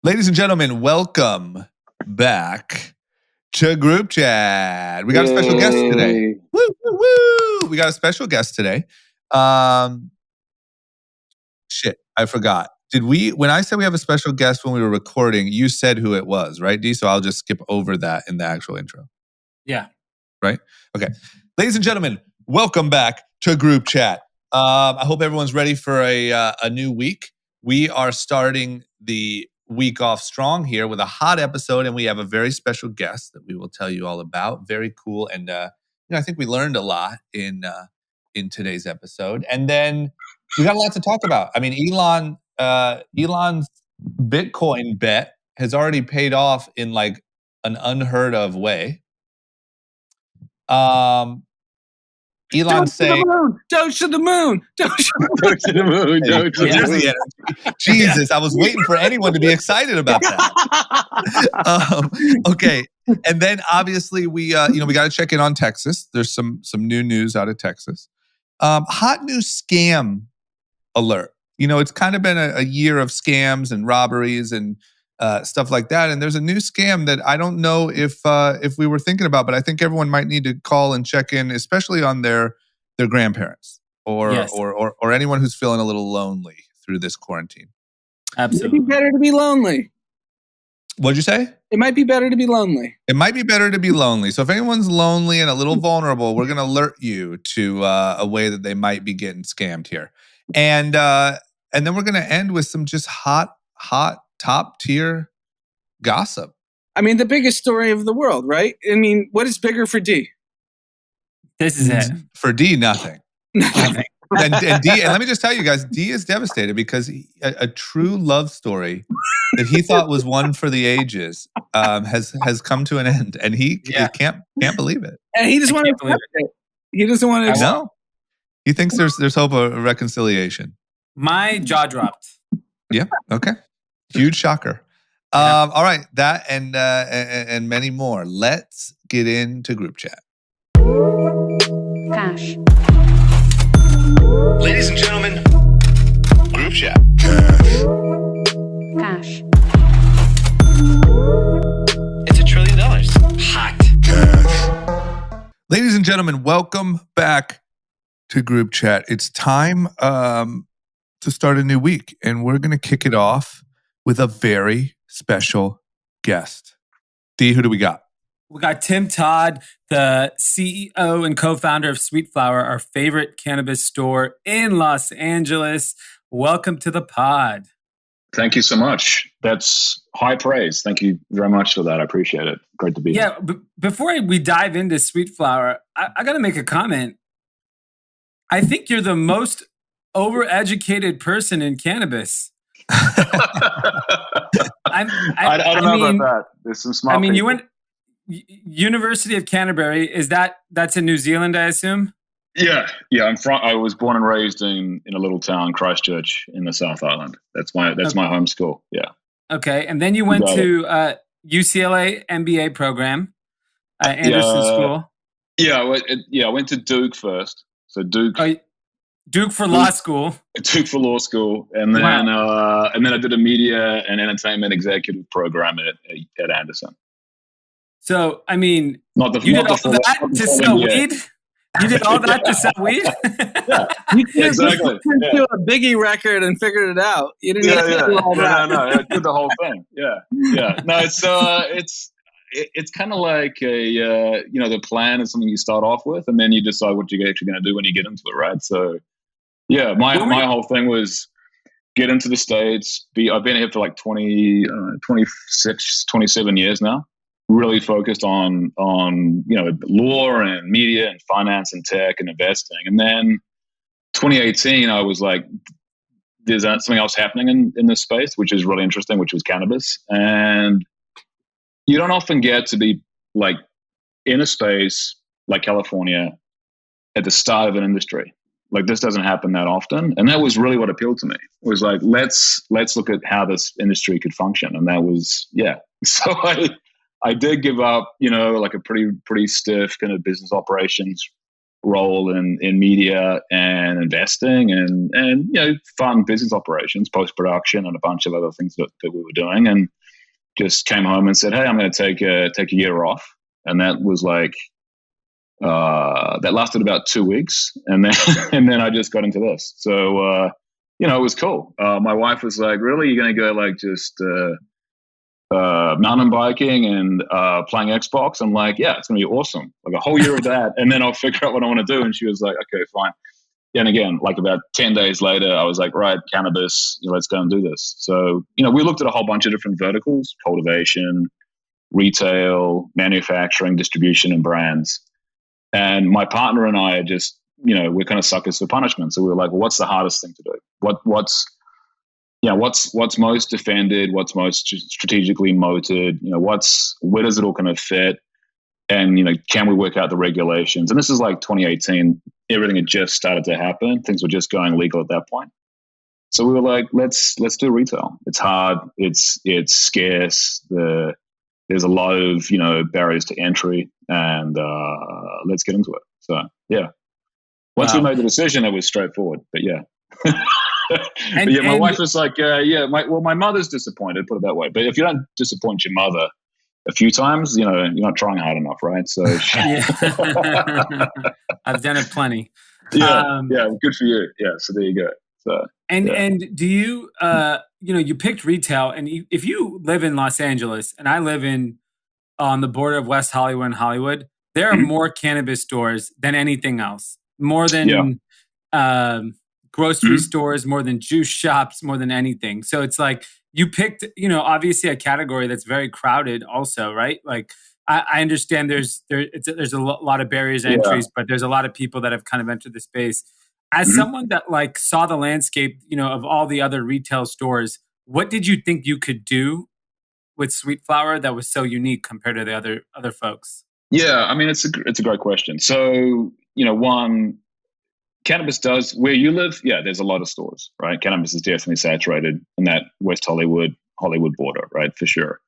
Ladies and gentlemen, welcome back to Group Chat. We got a special guest today. Woo, woo, woo. We got a special guest today. Shit, I forgot. When I said we have a special guest when we were recording, you said who it was, right, Dee? So I'll just skip over that in the actual intro. Yeah. Right? Okay. Ladies and gentlemen, welcome back to Group Chat. I hope everyone's ready for a new week. We are starting the week off strong here with a hot episode, and we have a very special guest that we will tell you all about. Very cool, and I think we learned a lot in today's episode. And then we got a lot to talk about. I mean, Elon's Bitcoin bet has already paid off in like an unheard of way. Elon saying, "Don't to the moon, don't to the moon." Jesus, I was waiting for anyone to be excited about that. Okay, and then obviously we got to check in on Texas. There's some new news out of Texas. Hot new scam alert. It's kind of been a year of scams and robberies and stuff like that. And there's a new scam that I don't know if we were thinking about, but I think everyone might need to call and check in, especially on their grandparents or anyone who's feeling a little lonely through this quarantine. Absolutely. It might be better to be lonely. What'd you say? It might be better to be lonely. It might be better to be lonely. So if anyone's lonely and a little vulnerable, we're going to alert you to a way that they might be getting scammed here. And then we're going to end with some just hot top tier gossip. I mean, the biggest story of the world, right? I mean, what is bigger for D? This is it. For D, nothing. and D, and let me just tell you guys, D is devastated because a true love story that he thought was one for the ages has come to an end, and he can't believe it. And he doesn't want to accept it. He doesn't want to accept it. No. He thinks there's hope of reconciliation. My jaw dropped. Yeah. Okay. Huge shocker. All right. That and many more. Let's get into Group Chat. Cash. Ladies and gentlemen, Group Chat. Cash. It's $1 trillion. Hot. Cash. Ladies and gentlemen, welcome back to Group Chat. It's time to start a new week, and we're going to kick it off with a very special guest. Dee, who do we got? We got Tim Dodd, the CEO and co-founder of Sweet Flower, our favorite cannabis store in Los Angeles. Welcome to the pod. Thank you so much. That's high praise. Thank you very much for that. I appreciate it. Great to be here. Yeah, before we dive into Sweet Flower, I got to make a comment. I think you're the most overeducated person in cannabis. I don't know about that. There's some smart people. You went University of Canterbury. That's in New Zealand, I assume? Yeah. I was born and raised in a little town, Christchurch, in the South Island. That's my home school. Yeah. Okay, and then you went to UCLA MBA program, Anderson School. Yeah, I went to Duke first. So Duke for law school. Duke for law school, and then I did a media and entertainment executive program at Anderson. So I mean, you did all that to sell weed. You did all that to sell weed. Yeah, exactly. You do a Biggie record and figured it out. You didn't do all that. No, I did the whole thing. Yeah. No, it's kind of like the plan is something you start off with, and then you decide what you're actually going to do when you get into it, right? So, yeah, my whole thing was get into the States. I've been here for like 26, 27 years now. Really focused on law and media and finance and tech and investing. And then 2018, I was like, there's something else happening in this space, which is really interesting, which was cannabis. And you don't often get to be like in a space like California at the start of an industry. Like this doesn't happen that often. And that was really what appealed to me. It was like, let's look at how this industry could function. And that was, So I did give up, like a pretty stiff kind of business operations role in media and investing and fun business operations, post-production, and a bunch of other things that we were doing, and just came home and said, hey, I'm going to take a year off. And that was like, that lasted about 2 weeks. And then I just got into this. So, it was cool. My wife was like, really? You're going to go like just mountain biking and playing Xbox? I'm like, yeah, it's going to be awesome. Like a whole year of that. And then I'll figure out what I want to do. And she was like, okay, fine. And again, like about 10 days later, I was like, right, cannabis, let's go and do this. So, we looked at a whole bunch of different verticals: cultivation, retail, manufacturing, distribution, and brands. And my partner and I are just, we're kind of suckers for punishment. So we were like, well, what's the hardest thing to do? What's most defended? What's most strategically moated? Where does it all kind of fit? And, can we work out the regulations? And this is like 2018. Everything had just started to happen. Things were just going legal at that point. So we were like, let's do retail. It's hard. It's scarce. There's a lot of, barriers to entry, and let's get into it. So, yeah. Once we made the decision, it was straightforward. But yeah. My wife was like, my mother's disappointed, put it that way. But if you don't disappoint your mother a few times, you're not trying hard enough, right? So I've done it plenty. Yeah, good for you. Yeah, so there you go. So, and do you, you picked retail, and if you live in Los Angeles, and I live on the border of West Hollywood and Hollywood, there are more cannabis stores than anything else, more than grocery stores, more than juice shops, more than anything. So it's like you picked, obviously a category that's very crowded also, right? Like I understand there's a lot of barriers to entries, but there's a lot of people that have kind of entered the space. As someone that like saw the landscape, of all the other retail stores, what did you think you could do with Sweet Flower that was so unique compared to the other folks? Yeah, I mean, it's a great question. So, one, cannabis does, where you live, there's a lot of stores, right? Cannabis is definitely saturated in that West Hollywood border, right? For sure.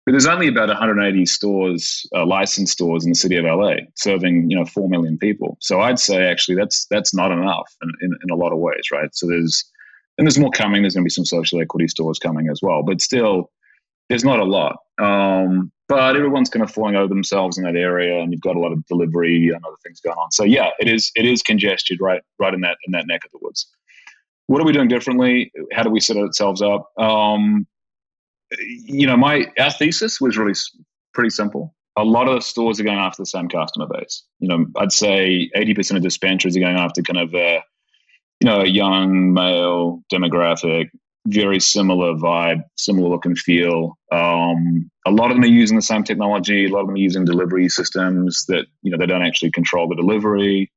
But there's only about 180 stores, licensed stores in the city of LA, serving 4 million people. So I'd say actually that's not enough in a lot of ways, right? So there's more coming. There's going to be some social equity stores coming as well, but still, there's not a lot. But everyone's kind of falling over themselves in that area, and you've got a lot of delivery and other things going on. So yeah, it is congested right in that neck of the woods. What are we doing differently? How do we set ourselves up? Our thesis was really pretty simple. A lot of the stores are going after the same customer base. I'd say 80% of dispensaries are going after kind of a young male demographic, very similar vibe, similar look and feel. A lot of them are using the same technology. A lot of them are using delivery systems that, they don't actually control the delivery,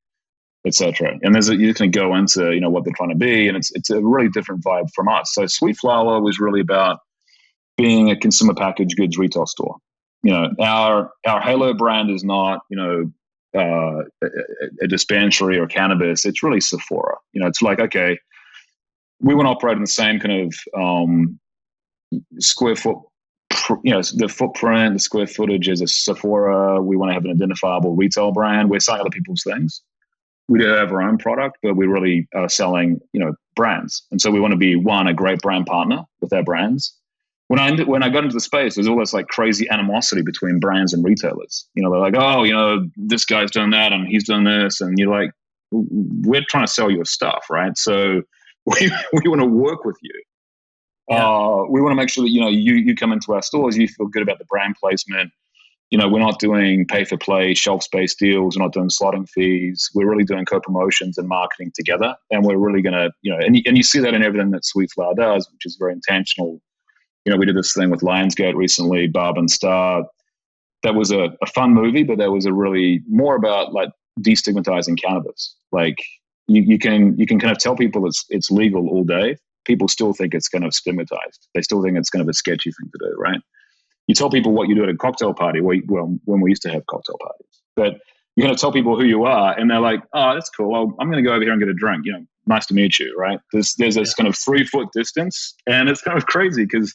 etc. And you can go into, what they're trying to be, and it's a really different vibe from us. So Sweet Flower was really about being a consumer packaged goods retail store. Our Halo brand is not, a dispensary or cannabis. It's really Sephora. It's like, okay, we want to operate in the same kind of square foot, the footprint, the square footage as a Sephora. We want to have an identifiable retail brand. We're selling other people's things. We do have our own product, but we really are selling, brands. And so we want to be, one, a great brand partner with our brands. When I got into the space, there's all this like crazy animosity between brands and retailers. They're like, oh, this guy's done that and he's done this. And you're like, we're trying to sell your stuff, right? So we want to work with you. We want to make sure that, you come into our stores, you feel good about the brand placement. We're not doing pay for play, shelf space deals. We're not doing slotting fees. We're really doing co-promotions and marketing together. And we're really going to, and you see that in everything that Sweet Flower does, which is very intentional. We did this thing with Lionsgate recently, Barb and Star. That was a fun movie, but that was a really more about like destigmatizing cannabis. Like you can kind of tell people it's legal all day. People still think it's kind of stigmatized. They still think it's kind of a sketchy thing to do, right? You tell people what you do at a cocktail party, when we used to have cocktail parties. But you're going to tell people who you are, and they're like, oh, that's cool. Well, I'm going to go over here and get a drink. Nice to meet you, right? There's this kind of 3-foot distance, and it's kind of crazy because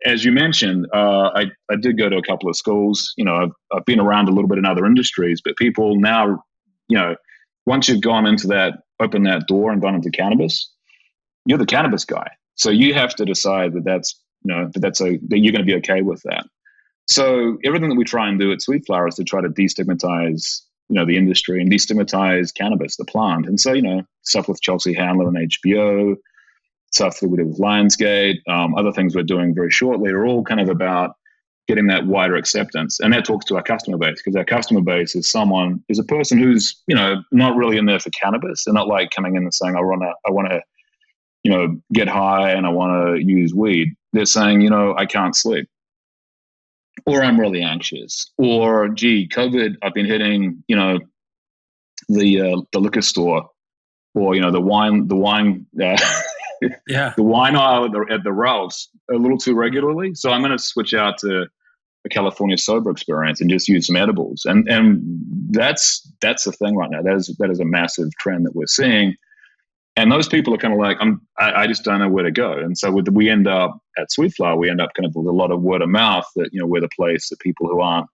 as you mentioned, I did go to a couple of schools. I've been around a little bit in other industries, but people now, once you've gone into that, opened that door and gone into cannabis, you're the cannabis guy. So you have to decide that you're going to be okay with that. So everything that we try and do at Sweet Flower is to try to destigmatize, the industry and destigmatize cannabis, the plant. And so, stuff with Chelsea Handler and HBO, stuff that we did with Lionsgate, other things we're doing very shortly are all kind of about getting that wider acceptance. And that talks to our customer base, because our customer base is a person who's, not really in there for cannabis. They're not like coming in and saying, I want to, get high and I want to use weed. They're saying, I can't sleep, or I'm really anxious, or gee, COVID, I've been hitting, the liquor store, or, the wine, Yeah. the wine aisle at the Ralph's a little too regularly. So I'm going to switch out to a California sober experience and just use some edibles. And that's the thing right now. That is a massive trend that we're seeing. And those people are kind of like, I just don't know where to go. And so we end up at Sweet Flower, we end up kind of with a lot of word of mouth that, we're the place that people who aren't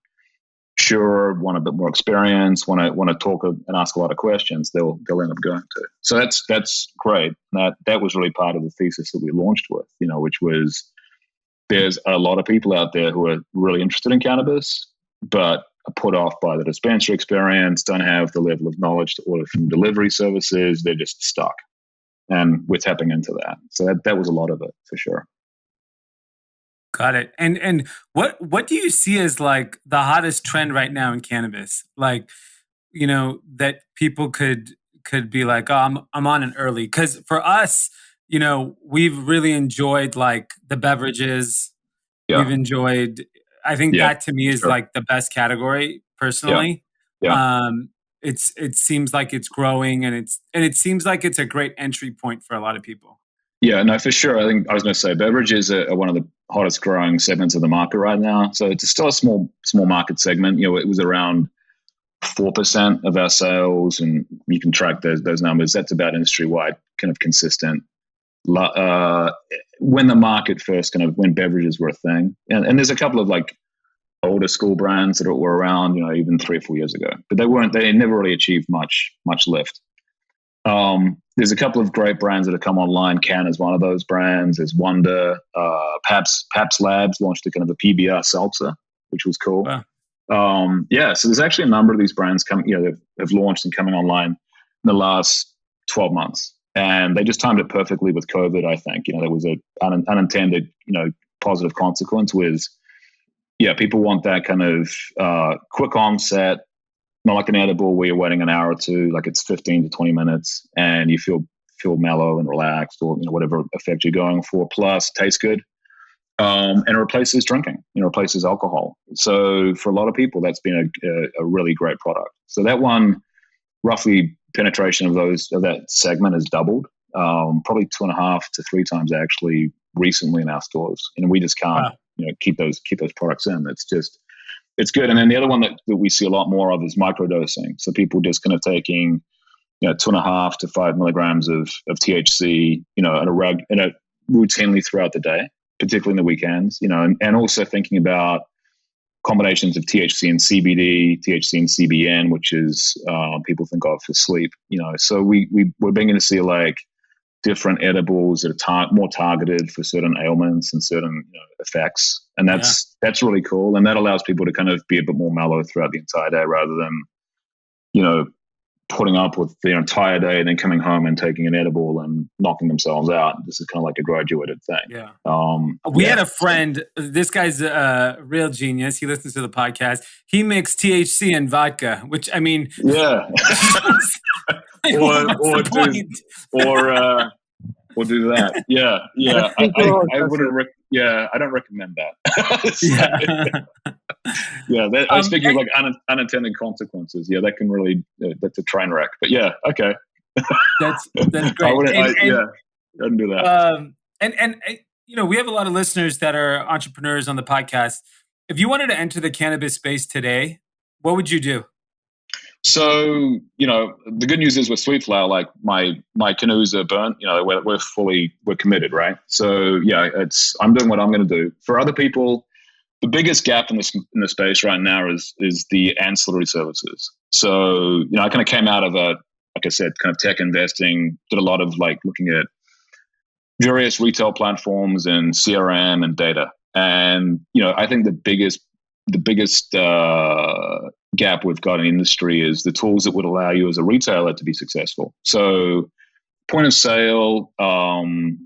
sure, want a bit more experience, want to talk and ask a lot of questions, they'll end up going to. So that's great. That was really part of the thesis that we launched with, which was there's a lot of people out there who are really interested in cannabis, but are put off by the dispensary experience, don't have the level of knowledge to order from delivery services. They're just stuck. And we're tapping into that. So that was a lot of it, for sure. Got it. And what do you see as like the hottest trend right now in cannabis? Like, that people could be like, oh, I'm on an early. Because for us, we've really enjoyed like the beverages. Yeah. We've enjoyed, I think that to me is like the best category personally. Yeah. It seems like it's growing, and it seems like it's a great entry point for a lot of people. Yeah, no, for sure. I think I was going to say beverages are one of the hottest growing segments of the market right now. So it's still a small market segment. It was around 4% of our sales, and you can track those numbers. That's about industry-wide, kind of consistent. When the market first when beverages were a thing, and there's a couple of like older school brands that were around, even 3 or 4 years ago, but they never really achieved much lift. There's a couple of great brands that have come online. Can is one of those brands. There's Wonder. Pabst Labs launched a kind of a PBR seltzer, which was cool. Wow. So there's actually a number of these brands that have launched and coming online in the last 12 months. And they just timed it perfectly with COVID, I think. There was an unintended, positive consequence was, people want that kind of quick onset, not like an edible where you're waiting an hour or two, like it's 15 to 20 minutes and you feel mellow and relaxed, or whatever effect you're going for, plus tastes good. And it replaces drinking, replaces alcohol. So for a lot of people, that's been a really great product. So that one, roughly penetration of that segment has doubled, probably 2.5 to 3 times actually recently in our stores. And we just can't, keep those products in. It's good. And then the other one that we see a lot more of is microdosing. So people just kind of taking, 2.5 to 5 milligrams of THC, routinely throughout the day, particularly in the weekends, and also thinking about combinations of THC and CBD, THC and CBN, which is people think of for sleep, So we're beginning to see like different edibles that are more targeted for certain ailments and certain effects, and that's really cool. And that allows people to kind of be a bit more mellow throughout the entire day, rather than putting up with the entire day and then coming home and taking an edible and knocking themselves out. This is kind of like a graduated thing. Yeah. We had a friend, this guy's a real genius. He listens to the podcast. He mixed THC and vodka, which I mean, yeah. Or do that. Yeah. I wouldn't. I don't recommend that. I was thinking of like unintended consequences. Yeah, that can really that's a train wreck. But yeah, okay. That's great. I wouldn't do that. And we have a lot of listeners that are entrepreneurs on the podcast. If you wanted to enter the cannabis space today, what would you do? So, the good news is with Sweet Flower, like my canoes are burnt, we're committed, right? So yeah, I'm doing what I'm going to do. For other people, the biggest gap in the space right now is the ancillary services. So, I kind of came out of like I said, kind of tech investing, did a lot of like looking at various retail platforms and CRM and data. And, I think the biggest gap we've got in the industry is the tools that would allow you as a retailer to be successful. So point of sale, and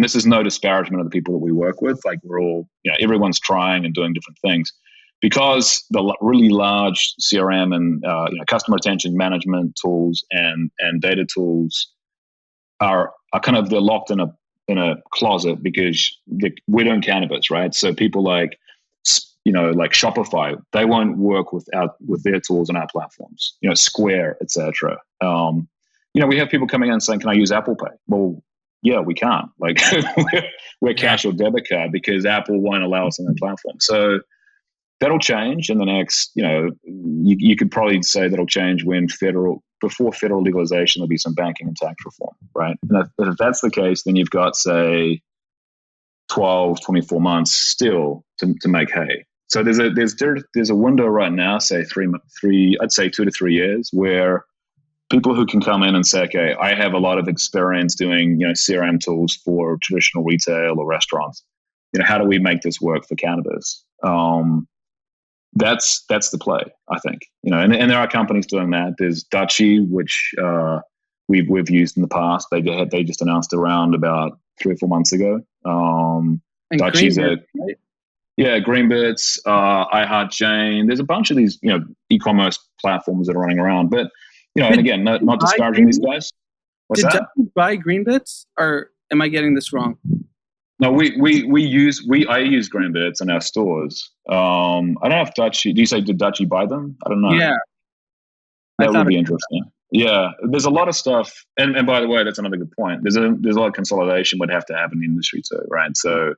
this is no disparagement of the people that we work with. Like we're all, everyone's trying and doing different things because the really large CRM and, customer retention management tools and data tools are kind of, they're locked in a closet because we're doing cannabis, right? So people like Shopify, they won't work with their tools on our platforms, Square, etc. We have people coming in and saying, can I use Apple Pay? Well, yeah, we can't. Like we're cash or debit card because Apple won't allow us on their platform. So that'll change in the next, you could probably say that'll change before federal legalization, there'll be some banking and tax reform, right? And if that's the case, then you've got, say, 12, 24 months still to make hay. So there's a window right now, say I'd say 2 to 3 years, where people who can come in and say, okay, I have a lot of experience doing, CRM tools for traditional retail or restaurants. How do we make this work for cannabis? That's the play, I think. And there are companies doing that. There's Dutchy, which we've used in the past. They just announced around about 3 or 4 months ago. Dutchy's right? Yeah, Greenbits, iHeartJane. There's a bunch of these, e-commerce platforms that are running around. But and again, not disparaging these guys. What's that? Did Dutchy buy Greenbits, or am I getting this wrong? No, I use Greenbits in our stores. I don't know if Dutchy. Do you say did Dutchy buy them? I don't know. Yeah, that would be interesting. Yeah, there's a lot of stuff, and by the way, that's another good point. There's a lot of consolidation would have to happen in the industry too, right? So,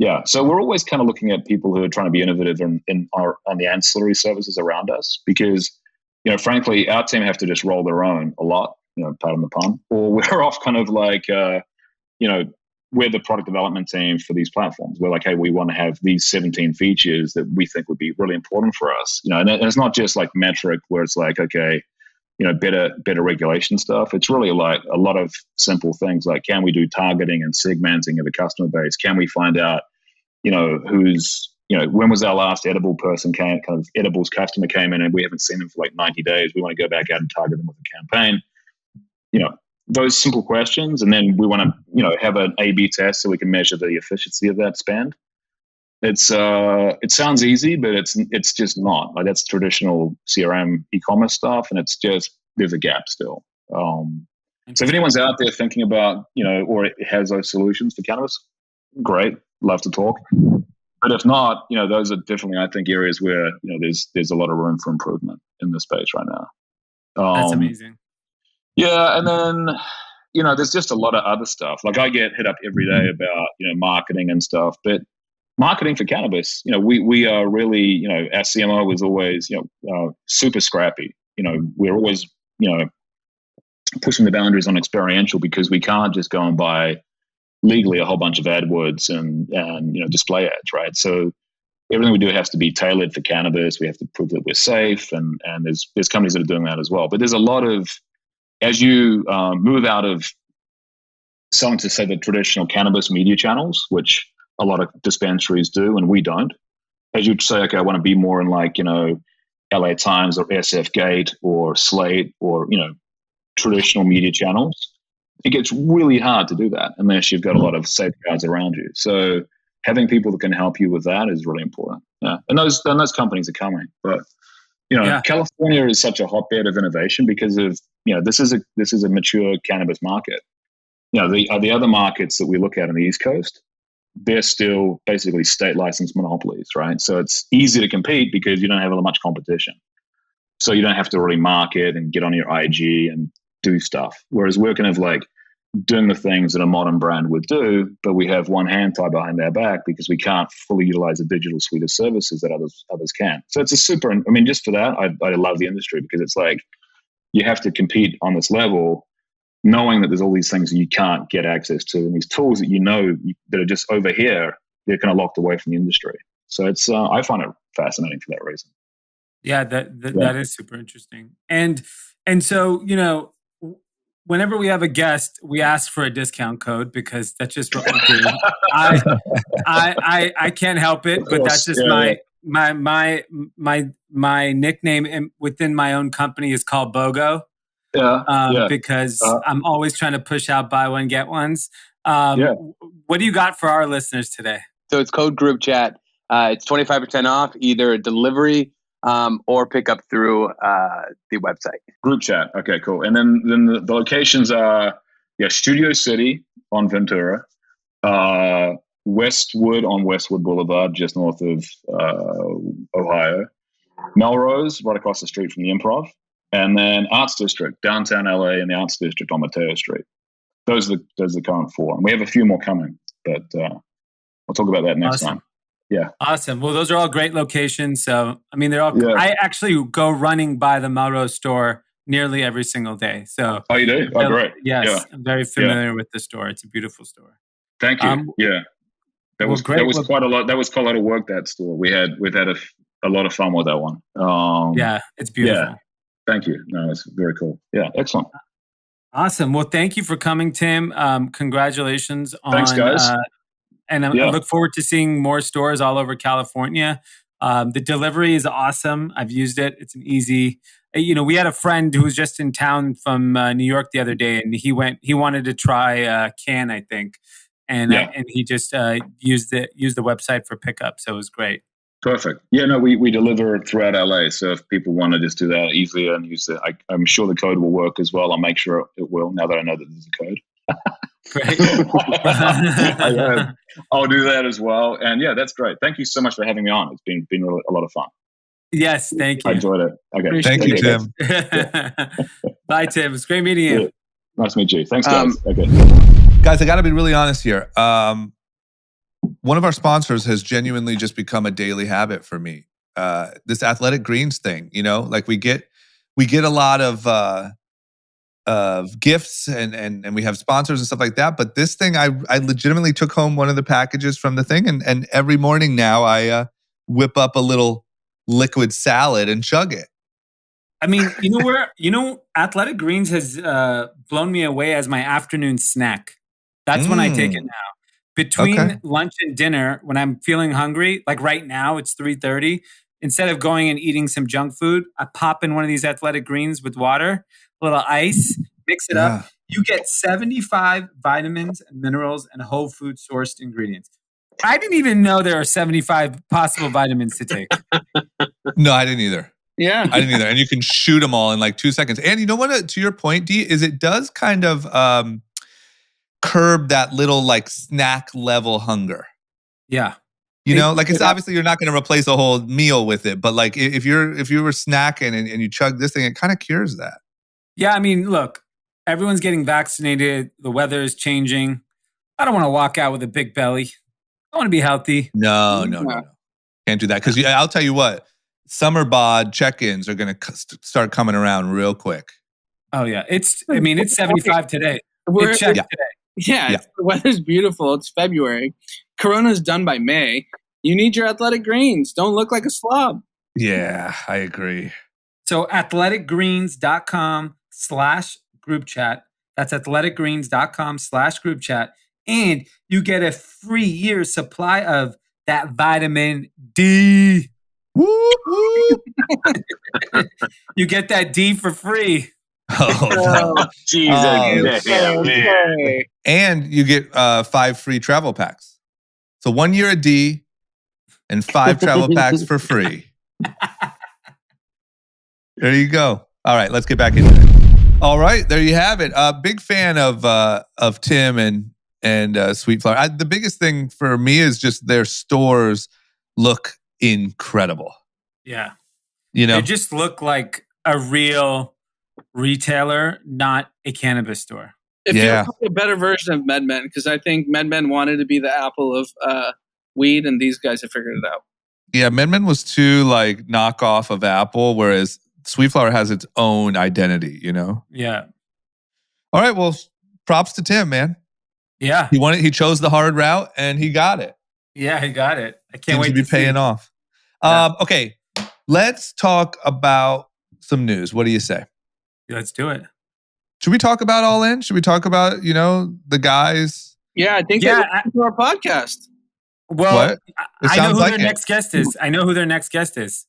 yeah, so we're always kind of looking at people who are trying to be innovative on the ancillary services around us because, frankly, our team have to just roll their own a lot, pardon the pun, or we're off kind of like, we're the product development team for these platforms. We're like, hey, we want to have these 17 features that we think would be really important for us, and it's not just like metric where it's like, okay, better regulation stuff. It's really like a lot of simple things like, can we do targeting and segmenting of the customer base? Can we find out, who's, when was our last edible person edibles customer came in and we haven't seen them for like 90 days. We want to go back out and target them with a campaign. Those simple questions. And then we want to, have an A/B test so we can measure the efficiency of that spend. It sounds easy, but it's just not. Like that's traditional CRM e-commerce stuff, and it's just there's a gap still. So if anyone's out there thinking about or has those solutions for cannabis, great, love to talk. But if not, those are definitely, I think, areas where there's a lot of room for improvement in the space right now. That's amazing. Yeah, and then there's just a lot of other stuff. Like I get hit up every day about marketing and stuff, but marketing for cannabis, we are really, our CMO was always, super scrappy. We're always, pushing the boundaries on experiential because we can't just go and buy legally a whole bunch of AdWords and display ads, right? So everything we do has to be tailored for cannabis. We have to prove that we're safe, and there's companies that are doing that as well. But there's a lot of, as you move out of selling to say the traditional cannabis media channels, which a lot of dispensaries do, and we don't. As you say, okay, I want to be more in like, LA Times or SF Gate or Slate or, traditional media channels. It gets really hard to do that unless you've got a lot of safeguards around you. So having people that can help you with that is really important. Yeah. And those companies are coming. But, California is such a hotbed of innovation because of, this is a mature cannabis market. The other markets that we look at on the East Coast, they're still basically state licensed monopolies, right? So it's easy to compete because you don't have much competition. So you don't have to really market and get on your IG and do stuff. Whereas we're kind of like doing the things that a modern brand would do, but we have one hand tied behind our back because we can't fully utilize a digital suite of services that others can. So it's just for that, I love the industry because it's like you have to compete on this level knowing that there's all these things that you can't get access to and these tools that that are just over here, they're kind of locked away from the industry. So it's I find it fascinating for that reason. Yeah, that is super interesting. And so, you know, whenever we have a guest, we ask for a discount code because that's just what we do. I can't help it, but that's just my nickname within my own company is called BOGO. Because I'm always trying to push out buy one get ones. What do you got for our listeners today? So it's code group chat. It's 25% off either delivery or pick up through the website. Group chat. Okay, cool. And then the locations are Studio City on Ventura, Westwood on Westwood Boulevard, just north of Ohio, Melrose, right across the street from the Improv, and then Arts District, downtown LA, and the Arts District on Mateo Street. Those are the current 4, and we have a few more coming, but we'll talk about that next time. Yeah. Awesome. Well, those are all great locations. So, I mean, they're all. Yeah. I actually go running by the Melrose store nearly every single day. So. Oh, you do? Oh, great. Yes, yeah. I'm very familiar with the store. It's a beautiful store. Thank you. That was quite a lot. That was quite a lot of work. That store. We've had a lot of fun with that one. It's beautiful. Yeah. Thank you. No, it's very cool. Yeah, excellent. Awesome. Well, thank you for coming, Tim. Congratulations on. Thanks, guys. And I look forward to seeing more stores all over California. The delivery is awesome. I've used it. It's an easy. You know, we had a friend who was just in town from New York the other day, and he wanted to try Can, I think, and he just used the website for pickup. So it was great. Perfect. Yeah, no, we deliver throughout LA. So if people want to just do that easily and use it, I'm sure the code will work as well. I'll make sure it will now that I know that there's a code. Great. I'll do that as well. And yeah, that's great. Thank you so much for having me on. It's been really a lot of fun. Yes, thank you. I enjoyed it. Okay. Thank you, Tim. Bye, Tim. It's great meeting you. Yeah. Nice to meet you. Thanks, guys. Okay. Guys, I got to be really honest here. One of our sponsors has genuinely just become a daily habit for me. This Athletic Greens thing, you know, like we get a lot of gifts and we have sponsors and stuff like that. But this thing, I legitimately took home one of the packages from the thing, and every morning now I whip up a little liquid salad and chug it. I mean, Athletic Greens has blown me away as my afternoon snack. That's when I take it now. Between lunch and dinner, when I'm feeling hungry, like right now, it's 3:30. Instead of going and eating some junk food, I pop in one of these Athletic Greens with water, a little ice, mix it up. You get 75 vitamins and minerals and whole food sourced ingredients. I didn't even know there are 75 possible vitamins to take. No, I didn't either. Yeah. I didn't either. And you can shoot them all in like 2 seconds. And you know what, to your point, Dee, is it does kind of curb that little like snack level hunger. Yeah. You know, like it's obviously you're not going to replace a whole meal with it, but like if you were snacking and you chug this thing, it kind of cures that. Yeah, I mean, look, everyone's getting vaccinated. The weather is changing. I don't want to walk out with a big belly. I want to be healthy. No. Can't do that because I'll tell you what, summer bod check-ins are going to start coming around real quick. Oh yeah, it's 75 today. It's checked today. Yeah, the weather's beautiful. It's February. Corona's done by May. You need your Athletic Greens. Don't look like a slob. Yeah, I agree. So athleticgreens.com/group chat. That's athleticgreens.com/group chat. And you get a free year supply of that vitamin D. Woo, woo. You get that D for free. Oh, Jesus. And you get 5 free travel packs. So 1 year a D and 5 travel packs for free. There you go. All right, let's get back into it. All right, there you have it. Big fan of Tim and Sweet Flower. The biggest thing for me is just their stores look incredible. Yeah. You know, they just look like a real retailer, not a cannabis store. It feels like a better version of MedMen because I think MedMen wanted to be the Apple of weed, and these guys have figured it out. Yeah, MedMen was too like knockoff of Apple, whereas Sweet Flower has its own identity. You know. Yeah. All right. Well, props to Tim, man. Yeah. He chose the hard route, and he got it. Yeah, he got it. I can't Seems wait to be see. paying off. Yeah. Okay, let's talk about some news. What do you say? Let's do it. Should we talk about All In? Should we talk about, the guys? Yeah, I think Yeah, they listen to our podcast. Well, What? I know who sounds like their it. next guest is.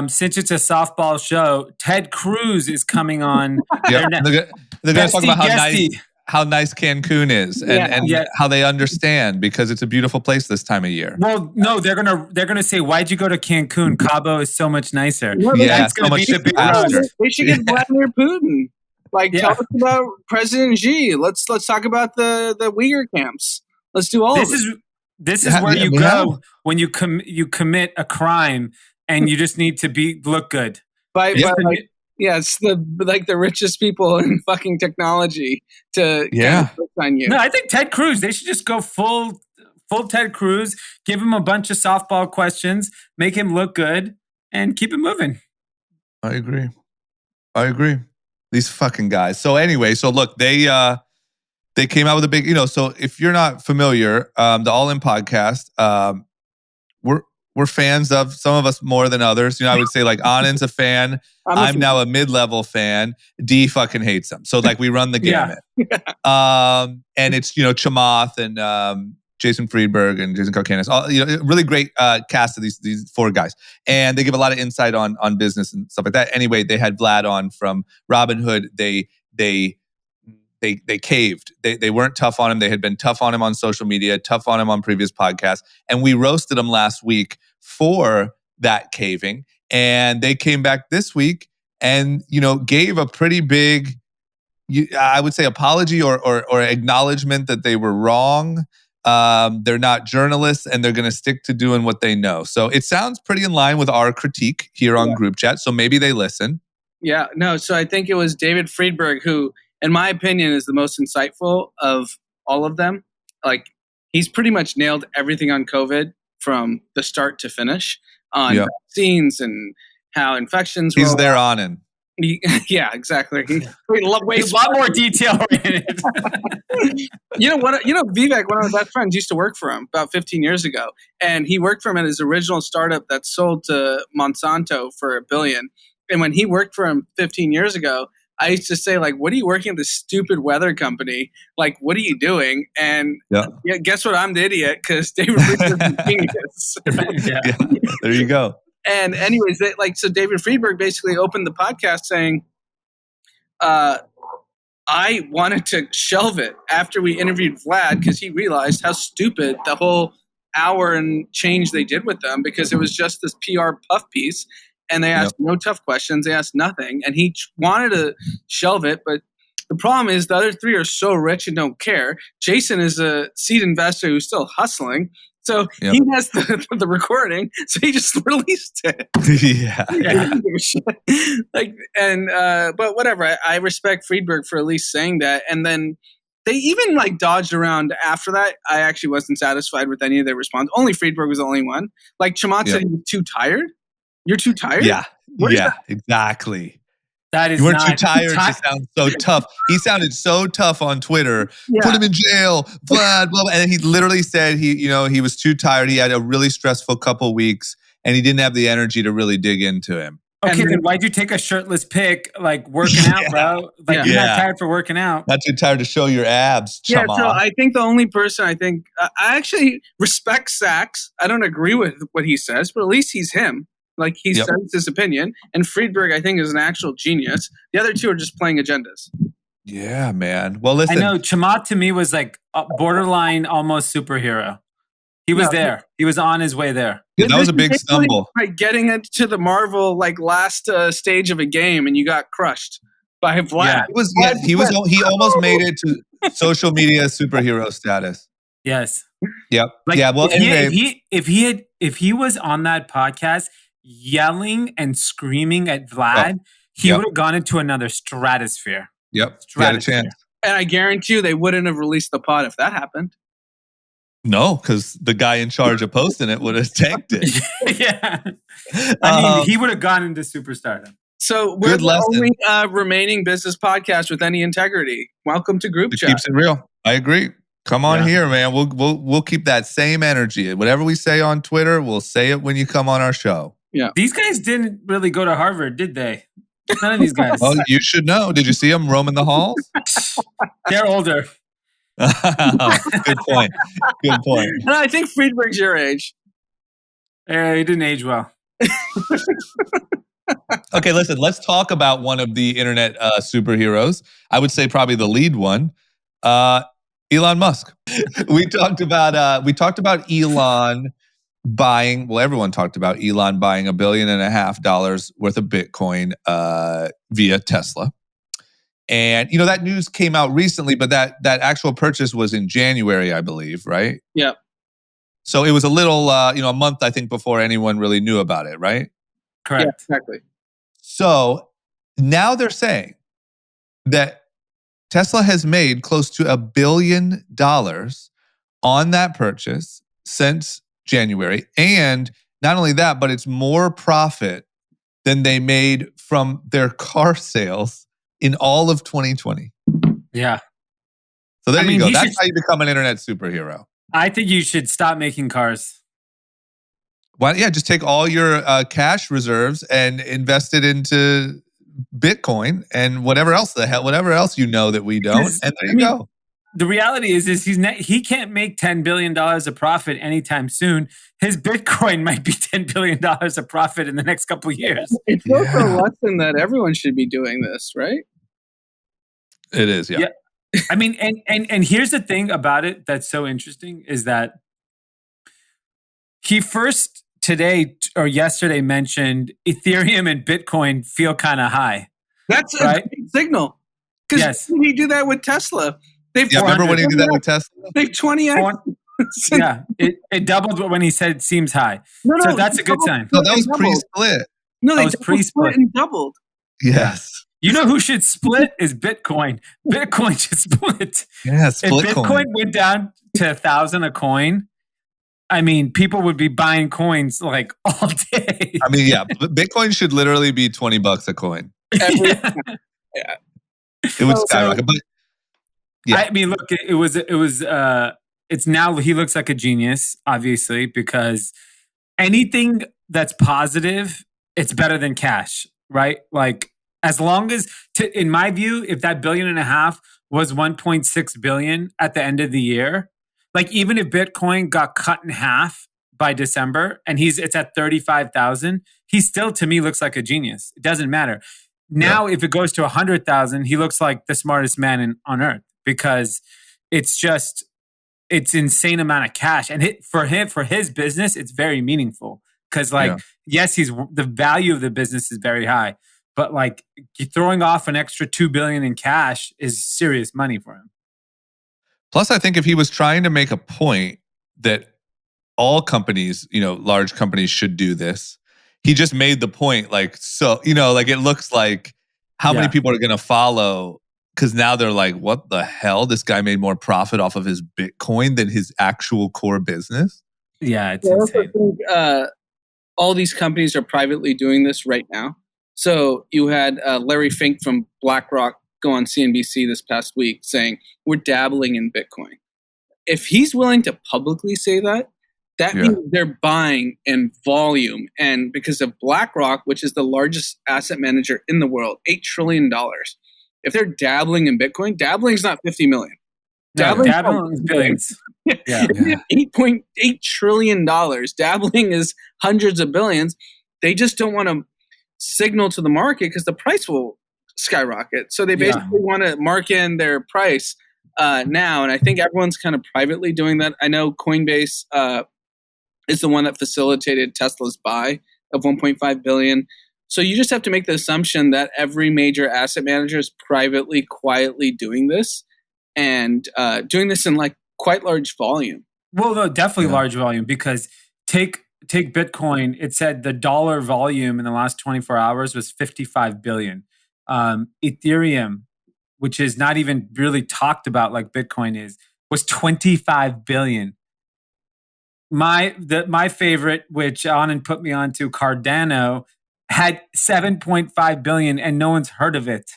Since it's a softball show, Ted Cruz is coming on. Yep. They're going to talk about Bestie. how nice Cancun is and how they understand, because it's a beautiful place this time of year. Well, no, they're gonna say, "Why'd you go to Cancun? Cabo is so much nicer." Yeah, That's gonna be the big faster. roast. They should get Vladimir Putin. Tell us about President Xi. Let's talk about the Uyghur camps. Let's do all of it. This is where you go when you commit a crime and you just need to look good. It's the richest people in fucking technology to kind of on you. No, I think Ted Cruz. They should just go full Ted Cruz. Give him a bunch of softball questions, make him look good, and keep it moving. I agree. These fucking guys. So anyway, look, they came out with a big, so if you're not familiar, the All In podcast, we're fans of, some of us more than others. I would say Anand's a fan. I'm now a mid-level fan. Dee fucking hates them. So we run the gamut. And it's, Chamath and Jason Friedberg and Jason Caucanis, all, really great cast of these four guys. And they give a lot of insight on business and stuff like that. Anyway, they had Vlad on from Robinhood. They caved. They weren't tough on him. They had been tough on him on social media, tough on him on previous podcasts. And we roasted him last week for that caving. And they came back this week and, gave a pretty big, I would say, apology or acknowledgement that they were wrong. They're not journalists and they're going to stick to doing what they know. So it sounds pretty in line with our critique here on Group Chat. So maybe they listen. Yeah, no. So I think it was David Friedberg who, in my opinion, is the most insightful of all of them. He's pretty much nailed everything on COVID from the start to finish on vaccines and how infections. He's there on it. Yeah, exactly. He's a lot more detail oriented. Vivek, one of my best friends, used to work for him about 15 years ago, and he worked for him at his original startup that sold to Monsanto for $1 billion. And when he worked for him 15 years ago, I used to say, what are you working at this stupid weather company? What are you doing? And guess what? I'm the idiot because David Friedberg is a genius. Yeah, there you go. And anyways, so David Friedberg basically opened the podcast saying, I wanted to shelve it after we interviewed Vlad because he realized how stupid the whole hour and change they did with them, because it was just this PR puff piece. And they asked no tough questions. They asked nothing. And he wanted to shelve it. But the problem is the other three are so rich and don't care. Jason is a seed investor who's still hustling. So he has the recording. So he just released it. But whatever. I respect Friedberg for at least saying that. And then they even dodged around after that. I actually wasn't satisfied with any of their response. Only Friedberg was the only one. Chamath said he was too tired. You're too tired? Yeah, exactly. That is you weren't too tired to sound so tough. He sounded so tough on Twitter. Put him in jail, Vlad, blah, blah. And he literally said he was too tired. He had a really stressful couple weeks and he didn't have the energy to really dig into him. Okay, then why'd you take a shirtless pic working out, bro? You're not tired for working out. Not too tired to show your abs, Chama. Yeah, so I think the only person I actually respect Sachs. I don't agree with what he says, but at least he's him. He says his opinion. And Friedberg, I think, is an actual genius. The other two are just playing agendas. Yeah, man. Well, listen. I know. Chamath to me was a borderline almost superhero. He was there. He was on his way there. Yeah, that was a big stumble. Getting into the Marvel last stage of a game and you got crushed by Vlad. Yeah, he almost made it to social media superhero status. Yes. Yep. Well, if he was on that podcast yelling and screaming at Vlad, he would have gone into another stratosphere. Yep. He had a chance. And I guarantee you they wouldn't have released the pod if that happened. No, because the guy in charge of posting it would have tanked it. Yeah. I mean, he would have gone into superstardom. So we're the only remaining business podcast with any integrity. Welcome to Group Chat. Keeps it real. I agree. Come on here, man. We'll keep that same energy. Whatever we say on Twitter, we'll say it when you come on our show. Yeah. These guys didn't really go to Harvard, did they? None of these guys. Well, you should know. Did you see them roaming the halls? They're older. Good point. Good point. No, I think Friedberg's your age. He didn't age well. Okay, listen, let's talk about one of the internet superheroes. I would say probably the lead one, Elon Musk. We talked about Elon buying. Well, everyone talked about Elon buying $1.5 billion worth of Bitcoin via Tesla. And that news came out recently, but that actual purchase was in January, I believe, right? Yeah. So it was a little, a month, I think, before anyone really knew about it, right? Correct. Yeah, exactly. So now they're saying that Tesla has made close to $1 billion on that purchase since January. And not only that, but it's more profit than they made from their car sales in all of 2020. Yeah. So there you go. That's how you become an internet superhero. I think you should stop making cars. Why? Yeah, just take all your cash reserves and invest it into Bitcoin and whatever else that we don't. And there you go. The reality is he can't make $10 billion of profit anytime soon. His Bitcoin might be $10 billion of profit in the next couple of years. It's also a lesson that everyone should be doing this, right? It is, yeah. I mean, and here's the thing about it that's so interesting is that he first today or yesterday mentioned Ethereum and Bitcoin feel kind of high. That's right? a great signal. Because when you do that with Tesla, remember when he did that with Tesla? They've 20x. Yeah, it doubled when he said it seems high. So that's a good sign. No, that was pre-split. No, that was pre-split and doubled. Yes. You know who should split is Bitcoin. Bitcoin should split. Yeah, If Bitcoin went down to 1,000 a coin, I mean, people would be buying coins like all day. I mean, yeah, Bitcoin should literally be $20 a coin. Yeah. It would skyrocket. But yeah. I mean, look, it's now he looks like a genius, obviously, because anything that's positive, it's better than cash, right? Like, as long as, in my view, if that $1.5 billion was 1.6 billion at the end of the year, like even if Bitcoin got cut in half by December and it's at 35,000, he still to me looks like a genius. It doesn't matter. Now, if it goes to 100,000, he looks like the smartest man on earth because it's insane amount of cash. And for his business, it's very meaningful because yes, the value of the business is very high. But like throwing off an extra $2 billion in cash is serious money for him. Plus, I think if he was trying to make a point that all companies, large companies should do this, he just made the point like it looks like how many people are going to follow because now they're like, what the hell? This guy made more profit off of his Bitcoin than his actual core business. Yeah, it's insane. I think, all these companies are privately doing this right now. So you had Larry Fink from BlackRock go on CNBC this past week saying, we're dabbling in Bitcoin. If he's willing to publicly say that means they're buying in volume. And because of BlackRock, which is the largest asset manager in the world, $8 trillion. If they're dabbling in Bitcoin, dabbling is not 50 million. Dabbling is billions. Yeah. $8.8 trillion. Dabbling is hundreds of billions. They just don't want to signal to the market because the price will skyrocket. So they basically want to mark in their price now. And I think everyone's kind of privately doing that. I know Coinbase is the one that facilitated Tesla's buy of 1.5 billion. So you just have to make the assumption that every major asset manager is privately, quietly doing this and doing this in like quite large volume. Well, no, definitely large volume because take Bitcoin. It said the dollar volume in the last 24 hours was 55 billion. Ethereum, which is not even really talked about like Bitcoin is, was 25 billion. My favorite, which Anand put me onto, Cardano, had 7.5 billion and no one's heard of it.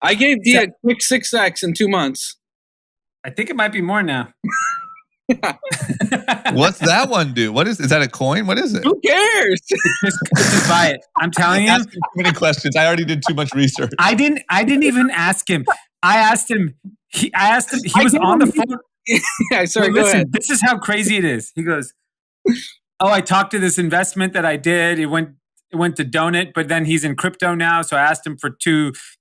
I gave Dee a quick 6x in 2 months. I think it might be more now. What's that one do? What is that a coin? What is it? Who cares? Just buy it. I'm telling you. Asking too many questions. I already did too much research. I didn't even ask him. I asked him. He was on the phone. Yeah, sorry. Well, go listen, ahead. this is how crazy it is. He goes, "Oh, I talked to this investment that I did. It went to donut, but then he's in crypto now. So I asked him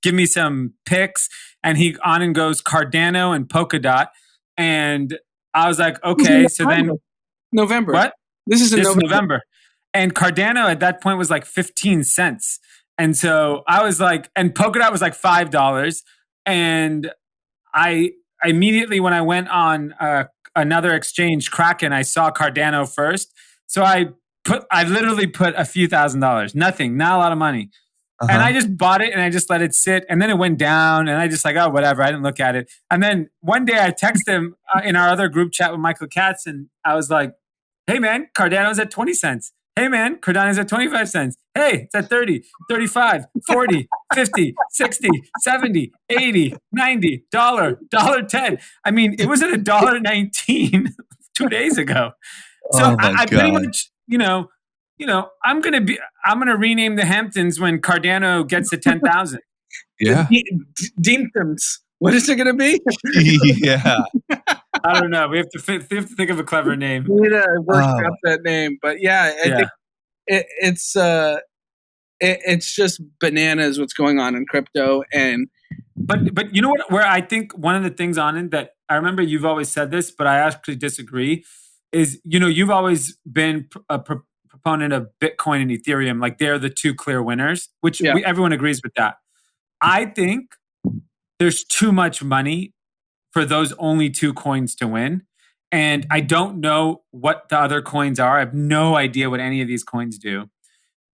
give me some picks, and he on and goes Cardano and Polkadot, and I was like, okay. So then November. What? This is in November. And Cardano at that point was like 15 cents. And so I was like, and Polkadot was like $5. And I immediately, when I went on another exchange, Kraken, I saw Cardano first. So I literally put a few $1,000s, nothing, not a lot of money. Uh-huh. And I just bought it and I just let it sit. And then it went down and I just like, oh, whatever. I didn't look at it. And then one day I texted him in our other group chat with Michael Katz. And I was like, hey, man, Cardano's at 20 cents. Hey, man, Cardano's at 25 cents. Hey, it's at 30, 35, 40, 50, 60, 70, 80, 90, $1.10. I mean, it was at $1.19 2 days ago. So I pretty much, I'm gonna rename the Hamptons when Cardano gets to 10,000. Yeah. Deemtons. What is it gonna be? Yeah. I don't know. We have to think of a clever name. We need to work out that name, but yeah, I think it's just bananas what's going on in crypto, and but you know what? Where I think one of the things on it that I remember you've always said this, but I actually disagree. Is you've always been a proponent of Bitcoin and Ethereum, like they're the two clear winners, which everyone agrees with that. I think there's too much money for those only two coins to win. And I don't know what the other coins are. I have no idea what any of these coins do.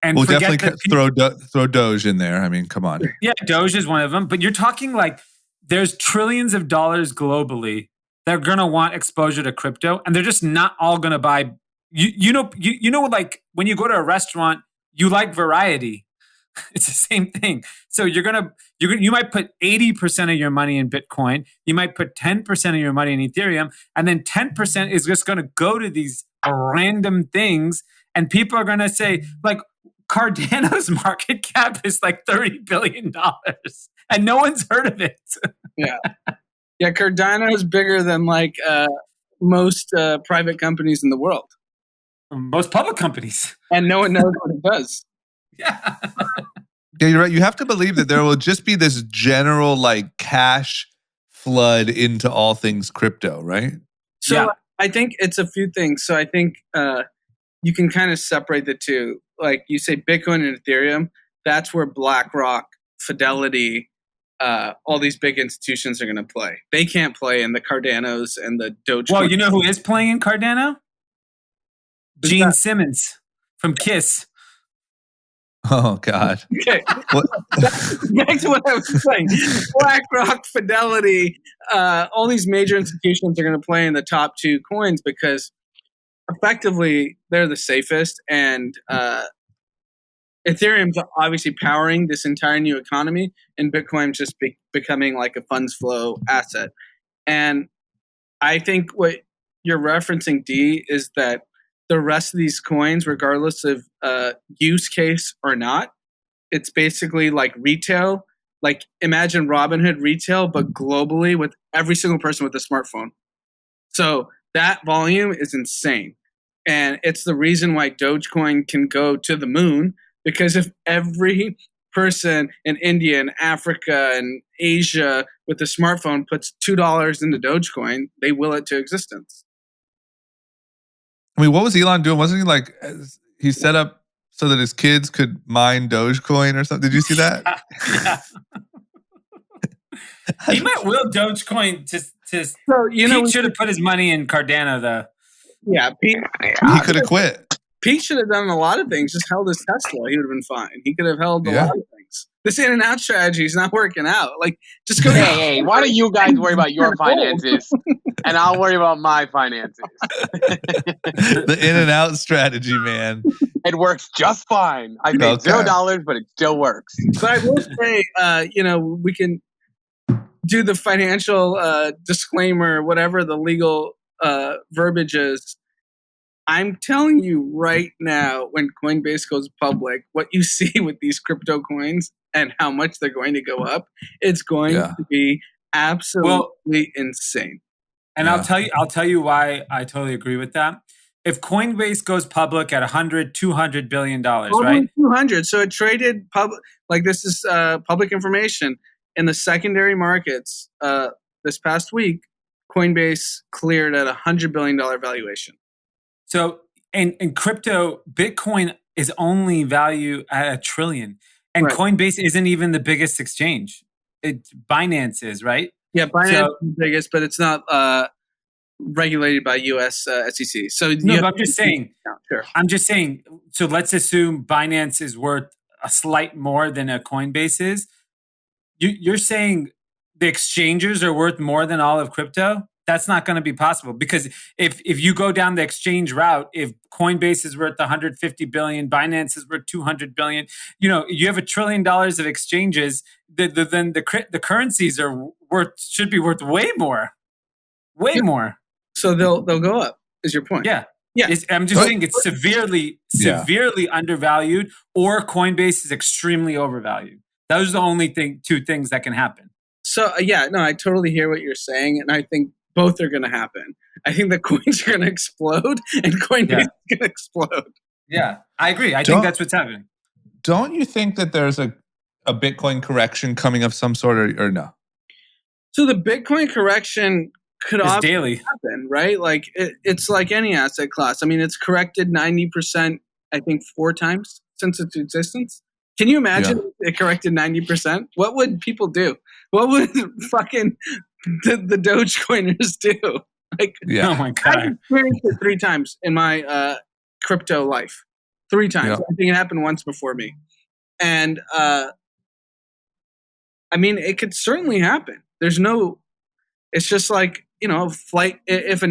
And we'll definitely throw Doge in there. I mean, come on. Yeah, Doge is one of them. But you're talking like there's trillions of dollars globally. They're going to want exposure to crypto. And they're just not all going to buy. You know, like when you go to a restaurant, you like variety. It's the same thing. So you might put 80% of your money in Bitcoin. You might put 10% of your money in Ethereum, and then 10% is just going to go to these random things. And people are going to say, like, Cardano's market cap is like $30 billion, and no one's heard of it. Yeah, Cardano is bigger than like most private companies in the world, most public companies, and no one knows what it does. Yeah. Yeah, you're right. You have to believe that there will just be this general like cash flood into all things crypto, right? So I think it's a few things. So I think you can kind of separate the two. Like you say Bitcoin and Ethereum, that's where BlackRock, Fidelity, all these big institutions are going to play. They can't play in the Cardanos and the Dogecoin. Well, you know who is playing in Cardano? Gene Simmons from KISS. Oh, God. Okay. Back to what I was saying. BlackRock, Fidelity, all these major institutions are going to play in the top two coins because effectively they're the safest. And Ethereum's obviously powering this entire new economy, and Bitcoin's just becoming like a funds flow asset. And I think what you're referencing, Dee, is that the rest of these coins, regardless of use case or not, it's basically like retail. Like imagine Robinhood retail, but globally with every single person with a smartphone. So that volume is insane. And it's the reason why Dogecoin can go to the moon, because if every person in India and Africa and Asia with a smartphone puts $2 into Dogecoin, they will it to existence. I mean, what was Elon doing? Wasn't he like, he set up so that his kids could mine Dogecoin or something? Did you see that? Yeah. He might will Dogecoin to so, Pete should have put his money in Cardano, though. Yeah, Pete. He could have quit. Pete should have done a lot of things. Just held his Tesla. He would have been fine. He could have held a lot of things. This in and out strategy is not working out. Like, just go. Hey, why don't you guys worry about your finances, and I'll worry about my finances. The in and out strategy, man. It works just fine. I paid $0, but it still works. But I will say, we can. do the financial disclaimer, whatever the legal verbiage is. I'm telling you right now, when Coinbase goes public, what you see with these crypto coins and how much they're going to go up, it's going to be absolutely insane. And I'll tell you why I totally agree with that. If Coinbase goes public at $100-200 billion, right? 200. So it traded like this is public information in the secondary markets this past week. Coinbase cleared at $100 billion valuation. So in crypto, Bitcoin is only valued at $1 trillion, and Coinbase isn't even the biggest exchange. Binance is, right? Yeah, Binance is the biggest, but it's not regulated by U.S. SEC. So no, but I'm just saying. Sure. I'm just saying. So let's assume Binance is worth a slight more than a Coinbase is. You're saying the exchanges are worth more than all of crypto? That's not going to be possible, because if you go down the exchange route, if Coinbase is worth 150 billion, Binance is worth 200 billion, you have $1 trillion of exchanges, then the currencies should be worth way more. So they'll go up, is your point? Yeah. I'm just saying it's severely undervalued, or Coinbase is extremely overvalued. Those are the only two things that can happen. So I totally hear what you're saying, and I think both are going to happen. I think the coins are going to explode, and Coinbase is going to explode. Yeah, I agree. I think that's what's happening. Don't you think that there's a Bitcoin correction coming of some sort, or no? So the Bitcoin correction could daily happen, right? Like it's like any asset class. I mean, it's corrected 90%, I think, 4 times since its existence. Can you imagine if it corrected 90%? What would people do? What would fucking the Dogecoiners do? Like, oh my God. I've experienced it 3 times in my crypto life. 3 times. Yeah. I think it happened once before me. And I mean, it could certainly happen. It's just like, flight. If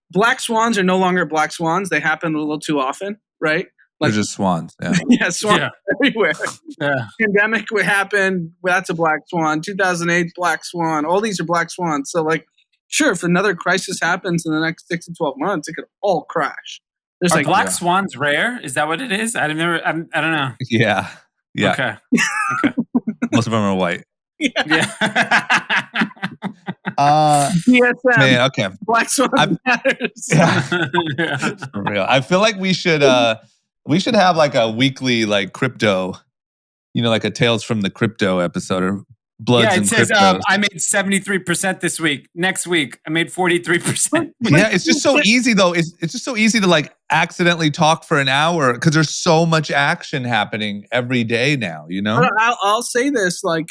black swans are no longer black swans, they happen a little too often, right? They're just swans. Yeah. Yeah, swans everywhere. Yeah. Pandemic would happen. That's a black swan. 2008, black swan. All these are black swans. So, like, sure, if another crisis happens in the next 6 to 12 months, it could all crash. Are black swans rare? Is that what it is? I don't know. Yeah. Okay. Most of them are white. Yeah. DSM. Man, okay. Black swan matters. Yeah. For real. I feel like we should have like a weekly like crypto, like a Tales from the Crypto episode, or Bloods and Crypto. Yeah, it says I made 73% this week. Next week, I made 43%. Yeah, it's just so easy though. It's just so easy to like accidentally talk for an hour, because there's so much action happening every day now, But I'll say this, like,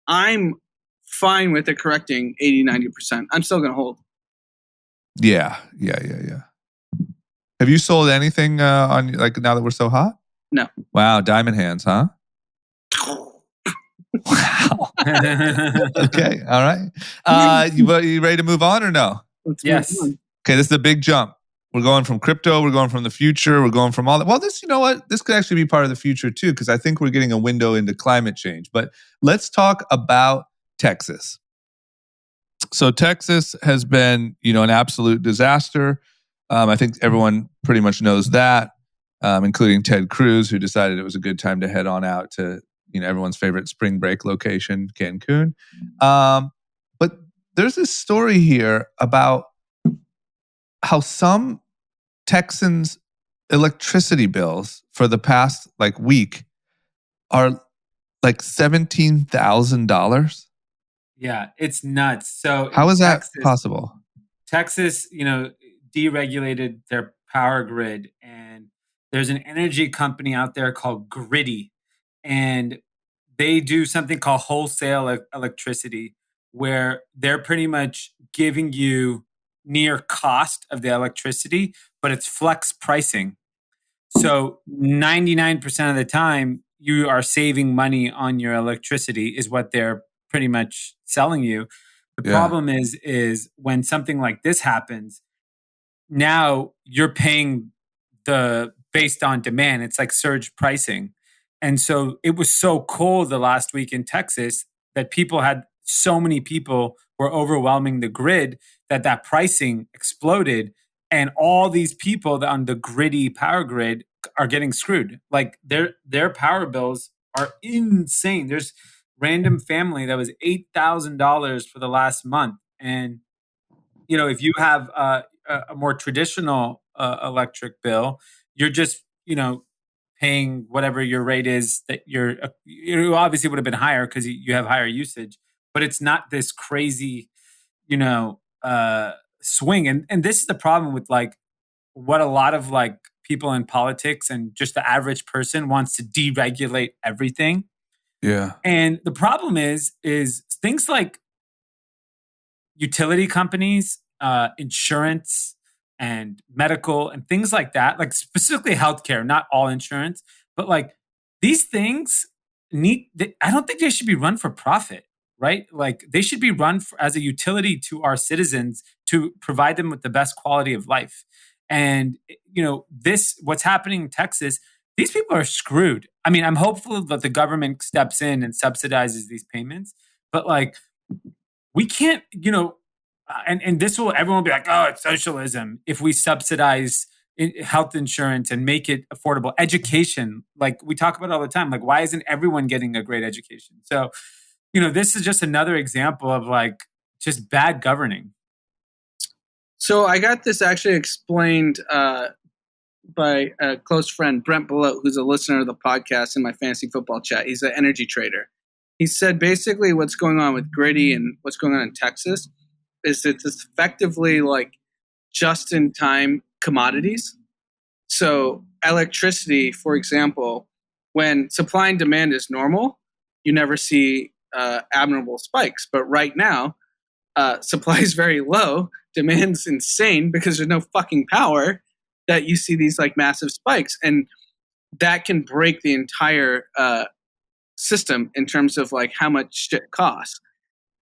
I'm fine with it correcting 80-90%. I'm still going to hold. Yeah. Have you sold anything on, like, now that we're so hot? No. Wow, diamond hands, huh? Wow. Okay, all right. You ready to move on or no? Yes. Okay, this is a big jump. We're going from crypto, we're going from the future, we're going from all that. Well, this, you know what? This could actually be part of the future too, because I think we're getting a window into climate change. But let's talk about Texas. So Texas has been, an absolute disaster. I think everyone pretty much knows that, including Ted Cruz, who decided it was a good time to head on out to, everyone's favorite spring break location, Cancun. But there's this story here about how some Texans' electricity bills for the past week are like $17,000. Yeah, it's nuts. So how is that possible? Texas, deregulated their power grid, and there's an energy company out there called Griddy, and they do something called wholesale electricity, where they're pretty much giving you near cost of the electricity, but it's flex pricing. So 99% of the time, you are saving money on your electricity is what they're pretty much selling you. The problem is when something like this happens, now you're paying based on demand. It's like surge pricing. And so it was so cold the last week in Texas that people had so many people were overwhelming the grid that pricing exploded, and all these people that on the gritty power grid are getting screwed. Like their power bills are insane. There's random family that was $8,000 for the last month, and if you have a more traditional electric bill, you're just paying whatever your rate is that you obviously would have been higher because you have higher usage, but it's not this crazy, swing. And this is the problem with like what a lot of like people in politics and just the average person wants to deregulate everything. Yeah. And the problem is things like utility companies, insurance, and medical and things like that, like specifically healthcare, not all insurance, but like these things I don't think they should be run for profit, right? Like they should be run as a utility to our citizens to provide them with the best quality of life. And, what's happening in Texas, these people are screwed. I mean, I'm hopeful that the government steps in and subsidizes these payments, but like we can't, and this everyone will be like, oh, it's socialism if we subsidize health insurance and make it affordable. Education, like we talk about all the time, like why isn't everyone getting a great education? So, this is just another example of like just bad governing. So I got this actually explained by a close friend, Brent Belote, who's a listener of the podcast in my fantasy football chat. He's an energy trader. He said basically what's going on with Gritty and what's going on in Texas is that it's effectively like just-in-time commodities. So electricity, for example, when supply and demand is normal, you never see abnormal spikes. But right now, supply is very low, demand's insane because there's no fucking power, that you see these like massive spikes. And that can break the entire system in terms of like how much shit costs.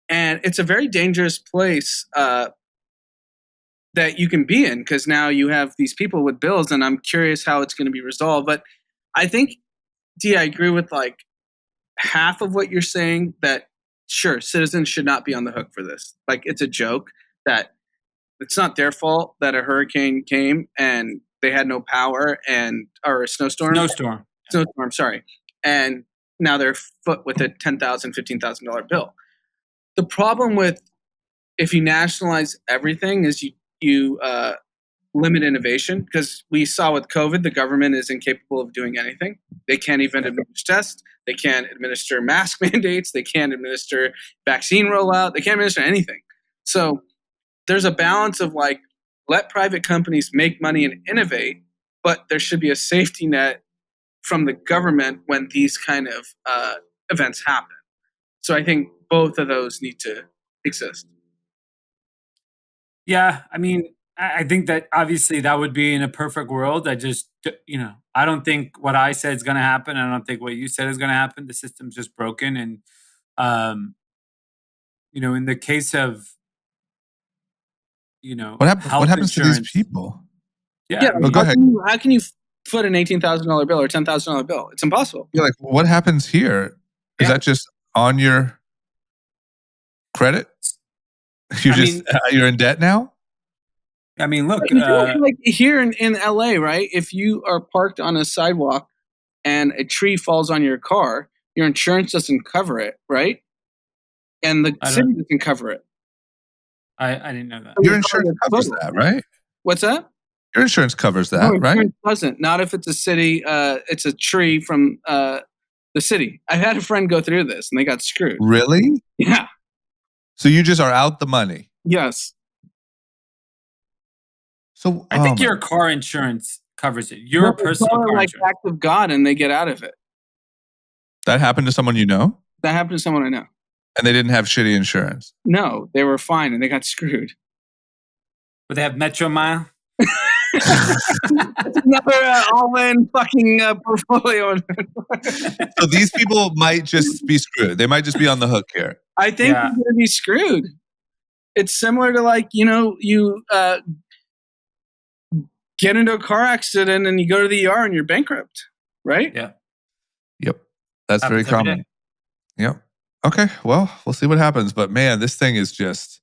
And it's a very dangerous place that you can be in because now you have these people with bills, and I'm curious how it's going to be resolved. But I think, Dee, I agree with like half of what you're saying, that sure, citizens should not be on the hook for this. Like it's a joke that it's not their fault that a hurricane came and they had no power or a snowstorm. Snowstorm, sorry. And now they're foot with a $10,000, $15,000 bill. The problem with if you nationalize everything is you limit innovation, because we saw with COVID, the government is incapable of doing anything. They can't even administer tests. They can't administer mask mandates. They can't administer vaccine rollout. They can't administer anything. So there's a balance of like, let private companies make money and innovate, but there should be a safety net from the government when these kind of events happen. So I think both of those need to exist. Yeah, I mean, I think that obviously that would be in a perfect world. I just, I don't think what I said is going to happen. I don't think what you said is going to happen. The system's just broken. And, in the case of, what happens to these people? Yeah. Go ahead. How can you foot an $18,000 bill or $10,000 bill? It's impossible. Yeah, like what happens here? Is that just on your credit? You're in debt now? I mean, look, like here in LA, right? If you are parked on a sidewalk and a tree falls on your car, your insurance doesn't cover it, right? And the city doesn't cover it. I didn't know that. Your insurance covers that, right? What's that? Your insurance covers that, right? Insurance doesn't. Not if it's a city. It's a tree from the city. I had a friend go through this, and they got screwed. Really? Yeah. So you just are out the money. Yes. So I think your car insurance covers it. Your personal car like insurance. act of God, and they get out of it. That happened to someone you know? That happened to someone I know. And they didn't have shitty insurance? No, they were fine, and they got screwed. But they have Metro Mile? That's another all-in fucking portfolio. So these people might just be screwed. They might just be on the hook here. I think they're going to be screwed. It's similar to like, you get into a car accident and you go to the ER and you're bankrupt, right? Yeah. Yep. That's very common. Yep. Okay, well, we'll see what happens. But man, this thing is just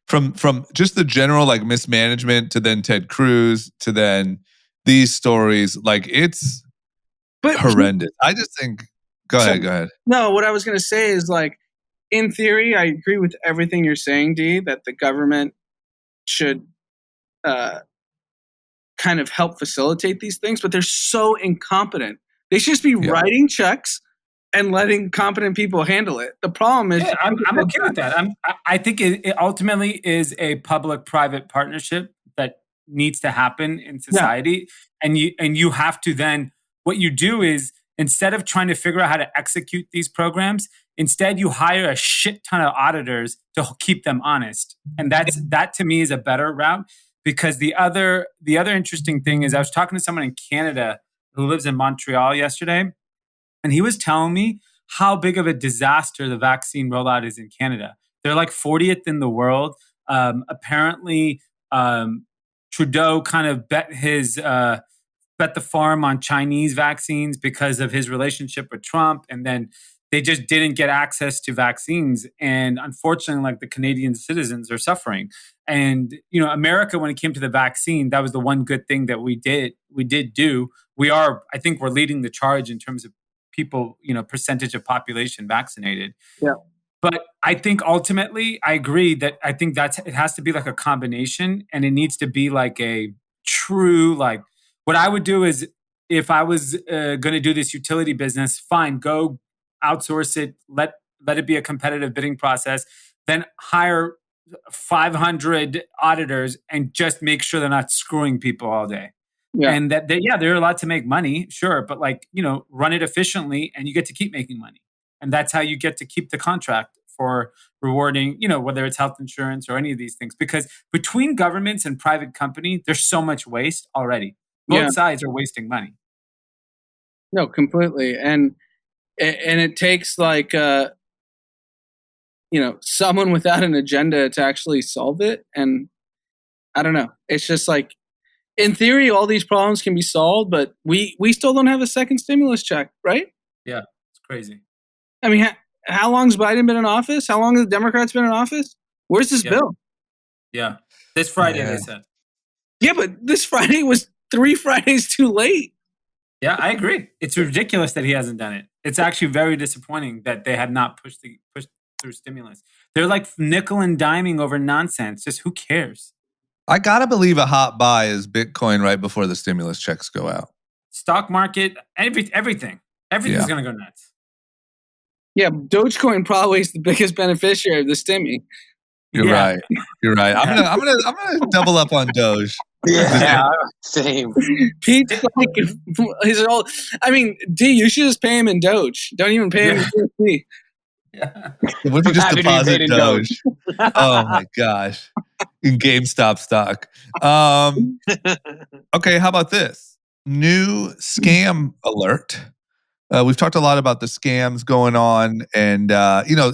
from just the general like mismanagement to then Ted Cruz to then these stories. Like it's horrendous. I just think. Go ahead. No, what I was going to say is like, in theory, I agree with everything you're saying, Dee, that the government should kind of help facilitate these things, but they're so incompetent. They should just be writing checks and letting competent people handle it. The problem is, I'm okay with that. I think it ultimately is a public-private partnership that needs to happen in society, and you have to then. What you do is, instead of trying to figure out how to execute these programs, instead you hire a shit ton of auditors to keep them honest, and that to me is a better route. Because the other interesting thing is, I was talking to someone in Canada who lives in Montreal yesterday, and he was telling me how big of a disaster the vaccine rollout is in Canada. They're like 40th in the world. Apparently, Trudeau kind of bet the farm on Chinese vaccines because of his relationship with Trump, and then they just didn't get access to vaccines. And unfortunately, like the Canadian citizens are suffering. And, America, when it came to the vaccine, that was the one good thing that we did do. I think we're leading the charge in terms of people, percentage of population vaccinated. Yeah. But I think ultimately, I agree that I think it has to be like a combination, and it needs to be like a true, like, what I would do is, if I was going to do this utility business, fine, go outsource it, let it be a competitive bidding process, then hire 500 auditors and just make sure they're not screwing people all day. Yeah. And that they're allowed to make money, sure, but run it efficiently, and you get to keep making money. And that's how you get to keep the contract for rewarding, whether it's health insurance or any of these things. Because between governments and private company, there's so much waste already. Both sides are wasting money. No, completely. And it takes someone without an agenda to actually solve it. And I don't know. It's just like, in theory, all these problems can be solved, but we still don't have a second stimulus check, right? Yeah, it's crazy. I mean, how long's Biden been in office? How long have the Democrats been in office? Where's this bill? Yeah, this Friday, they said. Yeah, but this Friday was 3 Fridays too late. Yeah, I agree. It's ridiculous that he hasn't done it. It's actually very disappointing that they have not pushed through stimulus. They're like nickel and diming over nonsense. Just who cares? I gotta believe a hot buy is Bitcoin right before the stimulus checks go out. Stock market, everything's gonna go nuts. Yeah, Dogecoin probably is the biggest beneficiary of the stimmy. You're right. I'm gonna double up on Doge. Yeah, same. Pete's like, he's all. I mean, D, you should just pay him in Doge. Don't even pay him in USD. Yeah. What if you just deposit Doge? Oh my gosh. In GameStop stock. Okay, how about this? New scam alert. We've talked a lot about the scams going on, and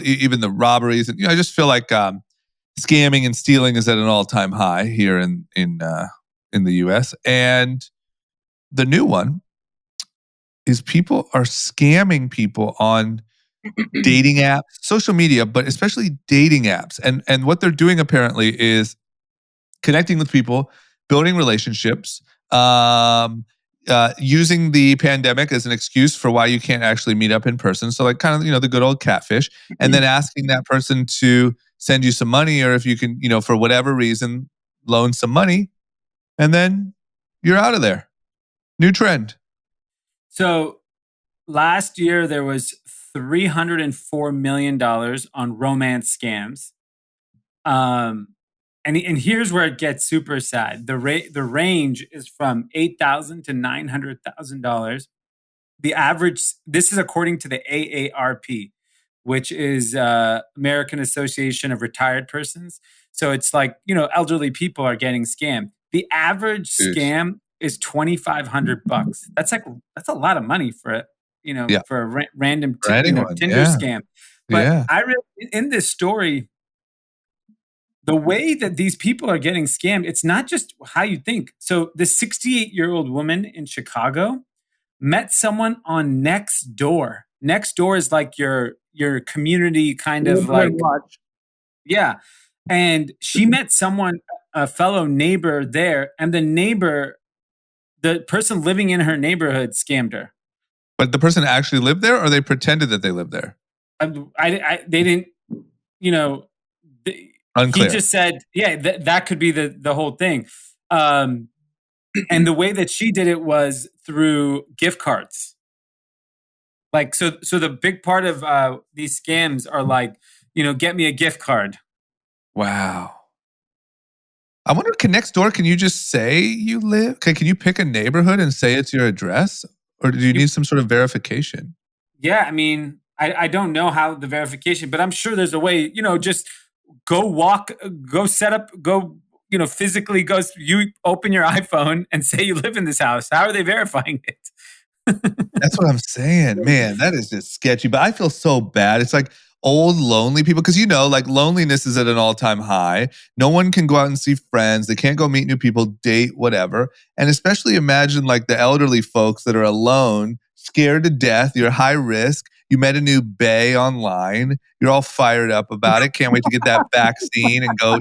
even the robberies. And I just feel like scamming and stealing is at an all-time high here in the U.S. And the new one is people are scamming people on dating apps, social media, but especially dating apps. And what they're doing apparently is connecting with people, building relationships, using the pandemic as an excuse for why you can't actually meet up in person. So like kind of, the good old catfish, and then asking that person to send you some money, or if you can, for whatever reason, loan some money, and then you're out of there. New trend. So last year there was $304 million on romance scams. And here's where it gets super sad. The range is from $8,000 to $900,000. The average, this is according to the AARP, which is American Association of Retired Persons. So it's like, elderly people are getting scammed. The average scam is $2,500. That's a lot of money for it. For a random Tinder scam. But I read in this story, the way that these people are getting scammed, it's not just how you think. So the 68-year-old woman in Chicago met someone on Nextdoor. Nextdoor is like your your community kind of like watch. yeah. And she met someone, a fellow neighbor there, and the person living in her neighborhood scammed her. But the person actually lived there, or they pretended that they lived there? They didn't, Unclear. He just said, yeah, that could be the whole thing. And the way that she did it was through gift cards. Like, so the big part of these scams are like, get me a gift card. Wow. I wonder, next door, can you just say you live? Can you pick a neighborhood and say it's your address? Or do you need some sort of verification? Yeah, I mean, I don't know how the verification, but I'm sure there's a way, just physically you open your iPhone and say you live in this house. How are they verifying it? That's what I'm saying. Man, that is just sketchy. But I feel so bad. It's like old, lonely people. Because, like loneliness is at an all-time high. No one can go out and see friends. They can't go meet new people, date, whatever. And especially imagine like the elderly folks that are alone, scared to death. You're high risk. You met a new bae online. You're all fired up about it. Can't wait to get that vaccine and go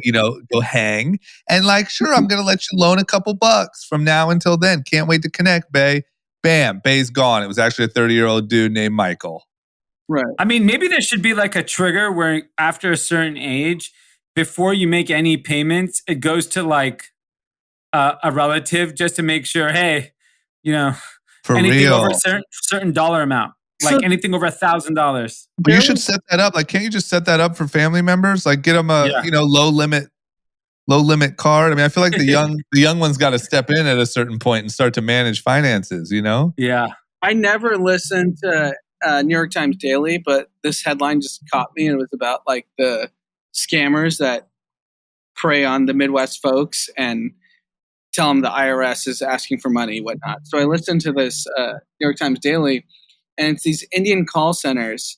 hang. And like, sure, I'm going to let you loan a couple bucks from now until then. Can't wait to connect, bae. Bam, bae's gone. It was actually a 30-year-old dude named Michael. Right. I mean, maybe there should be like a trigger where after a certain age, before you make any payments, it goes to like a relative just to make sure, hey, For anything real. over a certain dollar amount, like anything over $1,000. But you should set that up. Like, can't you just set that up for family members? Like, get them a low limit card. I mean, I feel like the young one's got to step in at a certain point and start to manage finances. Yeah. I never listened to New York Times Daily, but this headline just caught me, and it was about like the scammers that prey on the Midwest folks and tell them the IRS is asking for money, whatnot. So I listened to this New York Times Daily, and it's these Indian call centers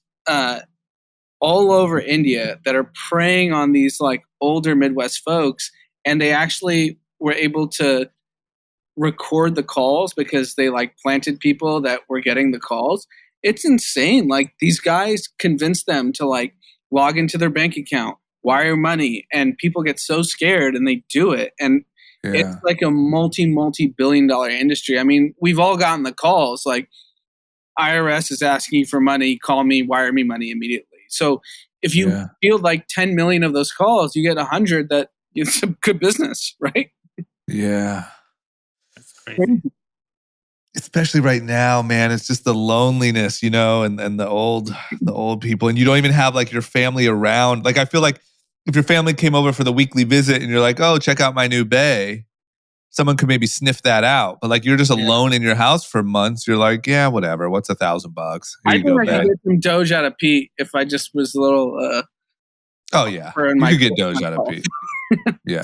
all over India that are preying on these like older Midwest folks, and they actually were able to record the calls because they like planted people that were getting the calls. It's insane. Like these guys convince them to like log into their bank account, wire money, and people get so scared and they do it. And it's like a multi-billion-dollar industry. I mean, we've all gotten the calls like IRS is asking you for money, call me, wire me money immediately. So if you field like 10 million of those calls, you get 100 that it's a good business, right? Yeah. That's crazy. Especially right now, man, it's just the loneliness, and the old people, and you don't even have like your family around. Like I feel like if your family came over for the weekly visit and you're like, oh, check out my new bae, someone could maybe sniff that out. But like you're just alone in your house for months. You're like, yeah, whatever. What's $1,000? I think I could get some Doge out of Pete if I just was a little. Oh yeah, you could get Doge out of Pete. Yeah,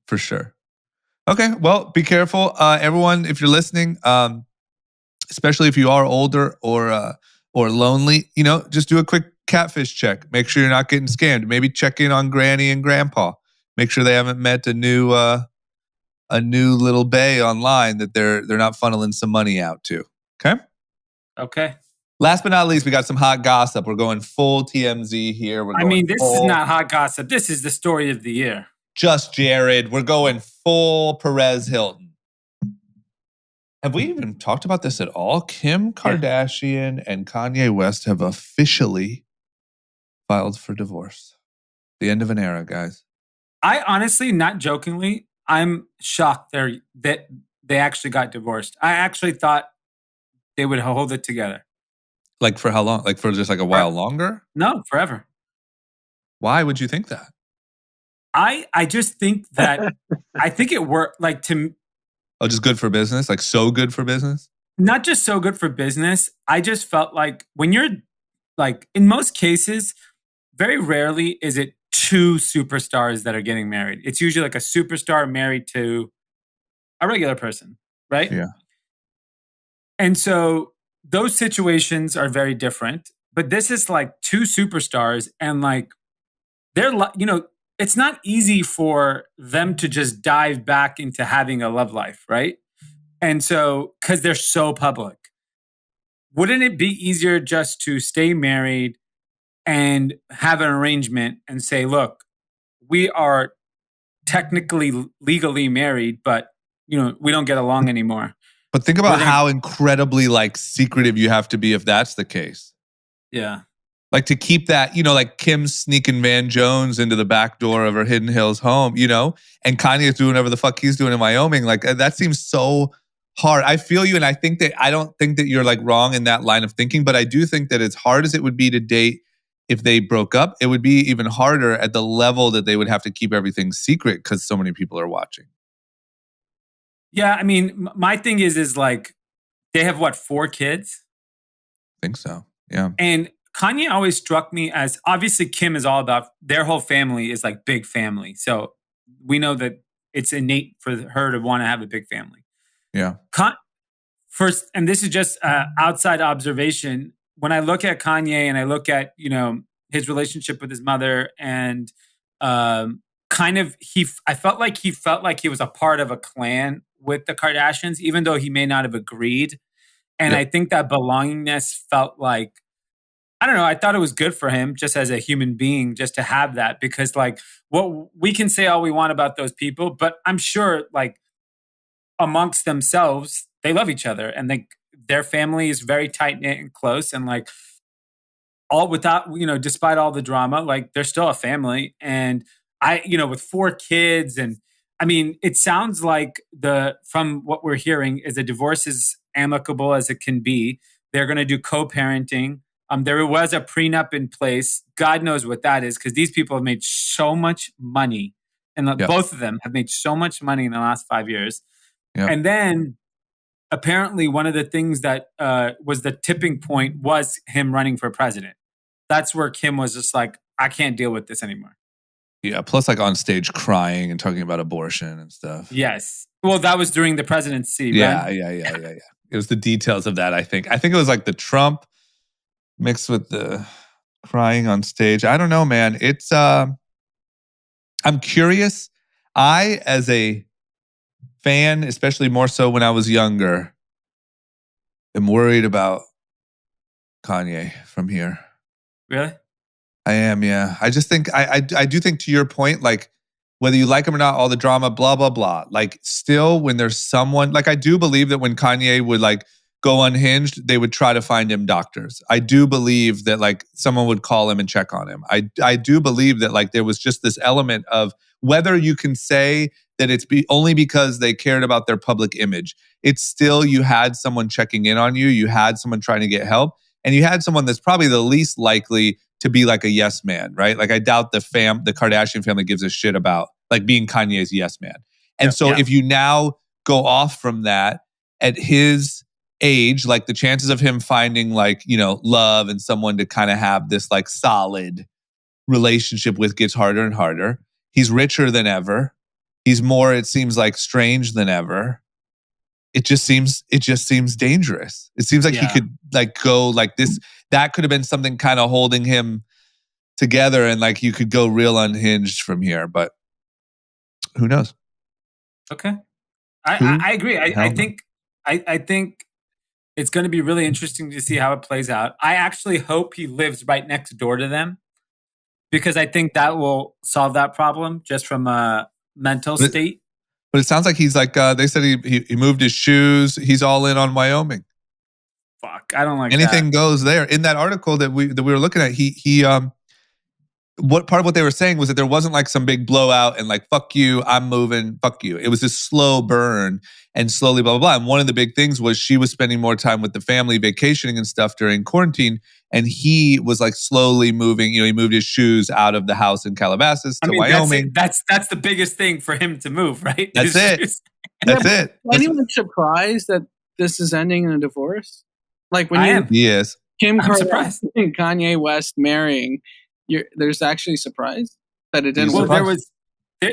for sure. Okay, well, be careful, everyone. If you're listening, especially if you are older or lonely, just do a quick catfish check. Make sure you're not getting scammed. Maybe check in on Granny and Grandpa. Make sure they haven't met a new little bae online that they're not funneling some money out to. Okay. Last but not least, we got some hot gossip. We're going full TMZ here. This is not hot gossip. This is the story of the year. Just Jared. We're going full Perez Hilton. Have we even talked about this at all? Kim Kardashian and Kanye West have officially filed for divorce. The end of an era, guys. I honestly, not jokingly, I'm shocked that they actually got divorced. I actually thought they would hold it together. Like for how long? Like for just like a while longer? No, forever. Why would you think that? I just think that I think it worked like to. Oh, just good for business? Like so good for business? Not just so good for business. I just felt like when you're like in most cases, very rarely is it two superstars that are getting married. It's usually like a superstar married to a regular person, right? Yeah. And so those situations are very different. But this is like two superstars and like they're, it's not easy for them to just dive back into having a love life, right? And so, because they're so public, wouldn't it be easier just to stay married and have an arrangement and say, look, we are technically legally married, but we don't get along anymore. But think about how incredibly secretive you have to be if that's the case. Yeah. Like to keep that, like Kim sneaking Van Jones into the back door of her Hidden Hills home, and Kanye's doing whatever the fuck he's doing in Wyoming. Like that seems so hard. I feel you, and I don't think that you're wrong in that line of thinking, but I do think that as hard as it would be to date if they broke up, it would be even harder at the level that they would have to keep everything secret because so many people are watching. Yeah, I mean, my thing is they have 4 kids? I think so. Yeah. And Kanye always struck me as, obviously Kim is all about, their whole family is big family. So we know that it's innate for her to want to have a big family. Yeah. First, and this is just outside observation, when I look at Kanye and I look at, his relationship with his mother and I felt like he was a part of a clan with the Kardashians, even though he may not have agreed. And I think that belongingness felt like, I don't know, I thought it was good for him just as a human being, just to have that, because what we can say all we want about those people, but I'm sure amongst themselves, they love each other and their family is very tight knit and close, and all without, despite all the drama, they're still a family. And with 4 kids, and I mean, it sounds like from what we're hearing is a divorce is amicable as it can be. They're going to do co-parenting. There was a prenup in place. God knows what that is, because these people have made so much money, and both of them have made so much money in the last 5 years. Yep. And then apparently one of the things that was the tipping point was him running for president. That's where Kim was just I can't deal with this anymore. Yeah, plus on stage crying and talking about abortion and stuff. Yes. Well, that was during the presidency, yeah, right? Yeah. It was the details of that, I think. I think it was the Trump mixed with the crying on stage. I don't know, man. It's I'm curious. I, as a fan, especially more so when I was younger, am worried about Kanye from here. Really? I am, yeah. I just think, I do think, to your point, whether you like him or not, all the drama, blah, blah, blah. Still, when there's someone, I do believe that when Kanye would go unhinged, they would try to find him doctors. I do believe that someone would call him and check on him. I do believe that there was just this element of, whether you can say that it's only because they cared about their public image, it's still, you had someone checking in on you, you had someone trying to get help, and you had someone that's probably the least likely to be a yes man, right? I doubt the Kardashian family gives a shit about being Kanye's yes man. And if you now go off from that at his age, the chances of him finding love and someone to kind of have this solid relationship with gets harder and harder. He's richer than ever. He's more, it seems strange than ever. It just seems dangerous. It seems he could go this. That could have been something kind of holding him together, and you could go real unhinged from here. But who knows? Okay, I agree. I think it's going to be really interesting to see how it plays out. I actually hope he lives right next door to them, because I think that will solve that problem just from a mental state. But it sounds like he's they said he moved his shoes. He's all in on Wyoming. Fuck, I don't like anything that. goes there. In that article that we were looking at, he what part of what they were saying was that there wasn't some big blowout and fuck you, I'm moving, fuck you. It was this slow burn and slowly blah, blah, blah. And one of the big things was she was spending more time with the family, vacationing and stuff during quarantine. And he was slowly moving, he moved his shoes out of the house in Calabasas to Wyoming. That's the biggest thing for him to move, right? That's it. That's it. Anyone surprised that this is ending in a divorce? He is. Kim Kardashian and Kanye West marrying, there's actually surprise that it didn't work.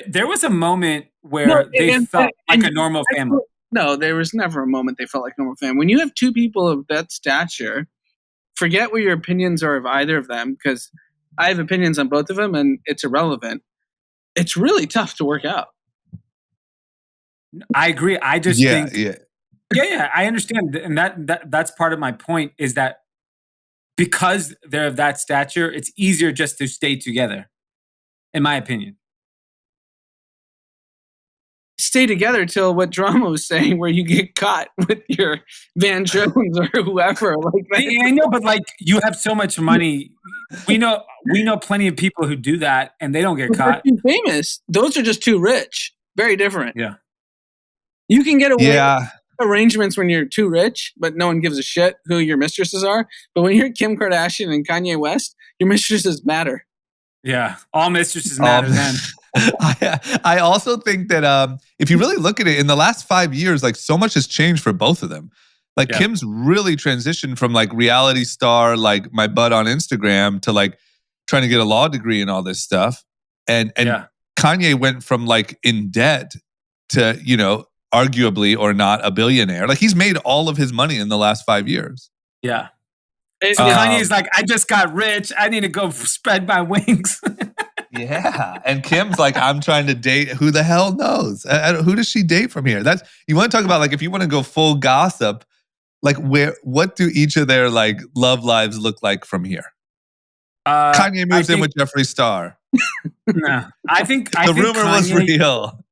There was a moment where they felt like a normal family. No, there was never a moment they felt like a normal family. When you have 2 people of that stature, forget what your opinions are of either of them, because I have opinions on both of them and it's irrelevant. It's really tough to work out. I agree. I just think... Yeah, I understand. And that's part of my point, is that because they're of that stature, it's easier just to stay together, in my opinion. Stay together till what Drama was saying, where you get caught with your Van Jones or whoever. Like, I know, but like you have so much money. We know plenty of people who do that and they don't get caught. They're too famous. Those are just too rich. Very different. Yeah. You can get away with arrangements when you're too rich, but no one gives a shit who your mistresses are. But when you're Kim Kardashian and Kanye West, your mistresses matter. Yeah. All mistresses matter then. I also think that if you really look at it, in the last 5 years, like so much has changed for both of them. Like Kim's really transitioned from like reality star, like my butt on Instagram, to like trying to get a law degree and all this stuff. And Kanye went from like in debt to, you know, arguably or not a billionaire. Like he's made all of his money in the last 5 years. Yeah. Kanye's like, I just got rich. I need to go spread my wings. Yeah. And Kim's like, I'm trying to date. Who the hell knows? Who does she date from here? That's, you want to talk about like, if you want to go full gossip, like what do each of their like love lives look like from here? Kanye moves in with Jeffree Star. No, I think the rumor Kanye, was real.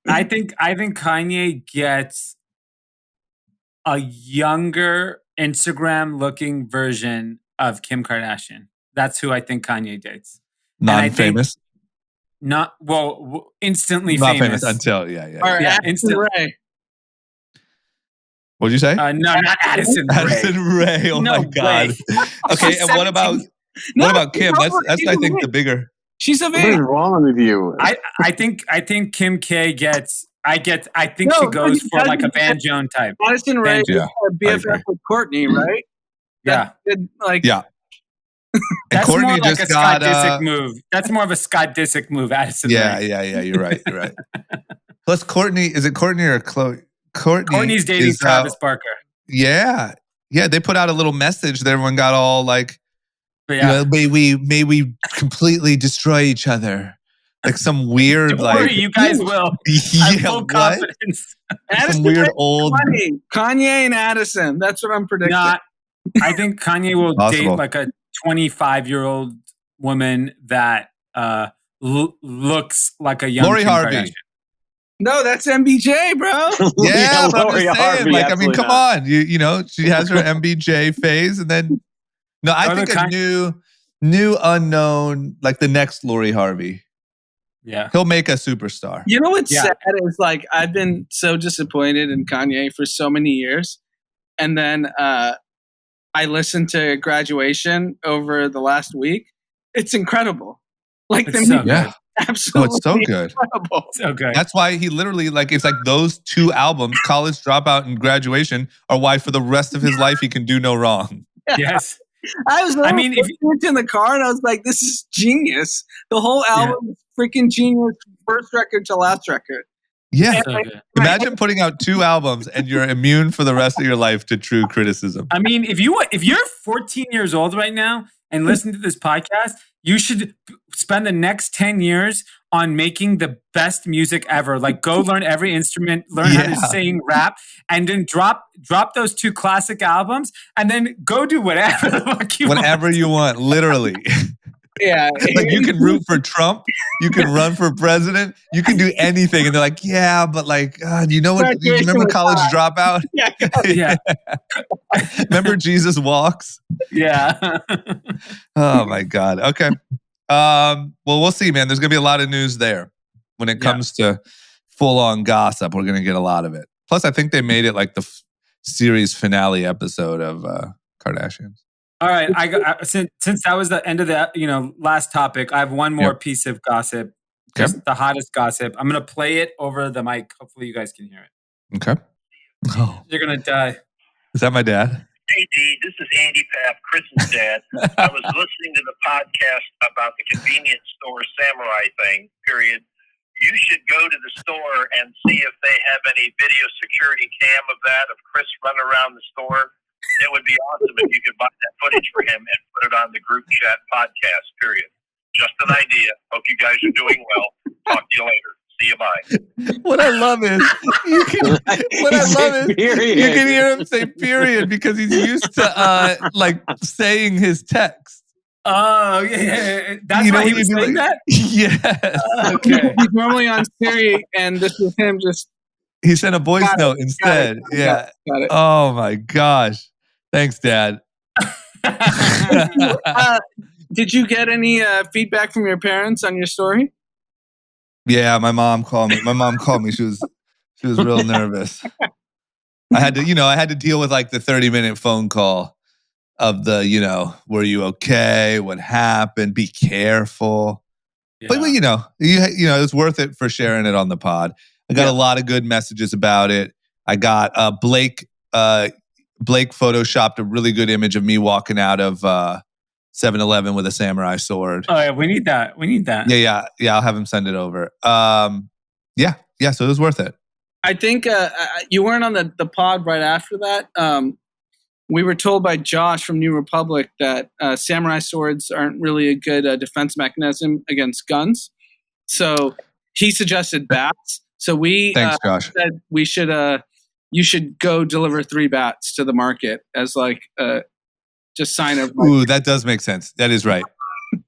I think Kanye gets a younger Instagram looking version of Kim Kardashian. That's who I think Kanye dates. Non-famous? Instantly not famous. until, All right, instant Ray. What'd you say? No, not Addison Ray. Addison Ray, oh no my God. Okay, and what about Kim? That's I think the bigger. She's of What age. is wrong with you? I think Kim K gets. I think she goes for like a Van Jones type. Addison Ray is a BFF with Courtney, right? Yeah. Yeah. That's Courtney more like just a Scott Disick move. That's more of a Scott Disick move, Addison Ray. Yeah. You're right. Plus, Courtney, is it Courtney or Chloe? Courtney's dating Travis Barker. Yeah. They put out a little message that everyone got all like, may we completely destroy each other. Like some weird, Don't worry, you guys will. I have full confidence. Some weird old Kanye and Addison. That's what I'm predicting. I think Kanye will date like a 25-year-old woman that looks like a young Lori Kim Harvey. Kardashian. No, that's MBJ, bro. Yeah, but I'm Lori just saying, Harvey, like, I mean, come not. on. You know, she has her MBJ phase, and then I think a new unknown, like the next Lori Harvey. Yeah. He'll make a superstar. You know what's sad is like I've been so disappointed in Kanye for so many years. And then I listened to Graduation over the last week. It's incredible. Like it's so good. Absolutely. Oh, it's so good. Incredible. So good. That's why he literally, like, it's like those two albums, College Dropout and Graduation, are why for the rest of his life he can do no wrong. Yes. I mean, if you went in the car and I was like, this is genius. The whole album is freaking genius, first record to last record. Yeah. So Imagine putting out 2 albums and you're immune for the rest of your life to true criticism. I mean, if you're 14 years old right now and listen to this podcast, you should spend the next 10 years on making the best music ever. Like, go learn every instrument, learn how to sing, rap, and then drop those 2 classic albums, and then go do whatever the fuck you want. Whatever you want, literally. Yeah. Like, you can root for Trump, you can run for president, you can do anything. And they're like, yeah, but like, you know what? You remember College Dropout? Yeah. Remember Jesus Walks? Yeah. Oh my God. Okay. Well, we'll see, man. There's gonna be a lot of news there when it comes to full-on gossip. We're gonna get a lot of it. Plus, I think they made it like the series finale episode of Kardashians. All right, since that was the end of the last topic, I have one more piece of gossip, just the hottest gossip. I'm gonna play it over the mic. Hopefully, you guys can hear it. Okay. Oh, you're gonna die. Is that my dad? Hey, Dee, this is Andy Pfaff, Chris's dad. I was listening to the podcast about the convenience store samurai thing, period. You should go to the store and see if they have any video security cam of that, of Chris running around the store. It would be awesome if you could buy that footage for him and put it on the group chat podcast, period. Just an idea. Hope you guys are doing well. Talk to you later. See you, bye. What I love is you can hear him say period because he's used to like saying his text. Oh, yeah. That's You know why he when was you do saying that? Yes. Okay. He's normally on Siri, and this is him just. He sent a voice Got it, note instead. Yeah. Got it. Oh my gosh. Thanks, Dad. Did you get any feedback from your parents on your story? Yeah, my mom called me. She was real nervous. I had to deal with like the 30-minute phone call of the, were you okay? What happened? Be careful. Yeah. But it was worth it for sharing it on the pod. I got a lot of good messages about it. I got Blake photoshopped a really good image of me walking out of 7-Eleven with a samurai sword. Oh yeah, we need that. Yeah. I'll have him send it over. So it was worth it. I think you weren't on the pod right after that. We were told by Josh from New Republic that samurai swords aren't really a good defense mechanism against guns. So he suggested bats. So Thanks, Josh. said you should go deliver 3 bats to the market as like just sign of. Ooh, that does make sense. That is right.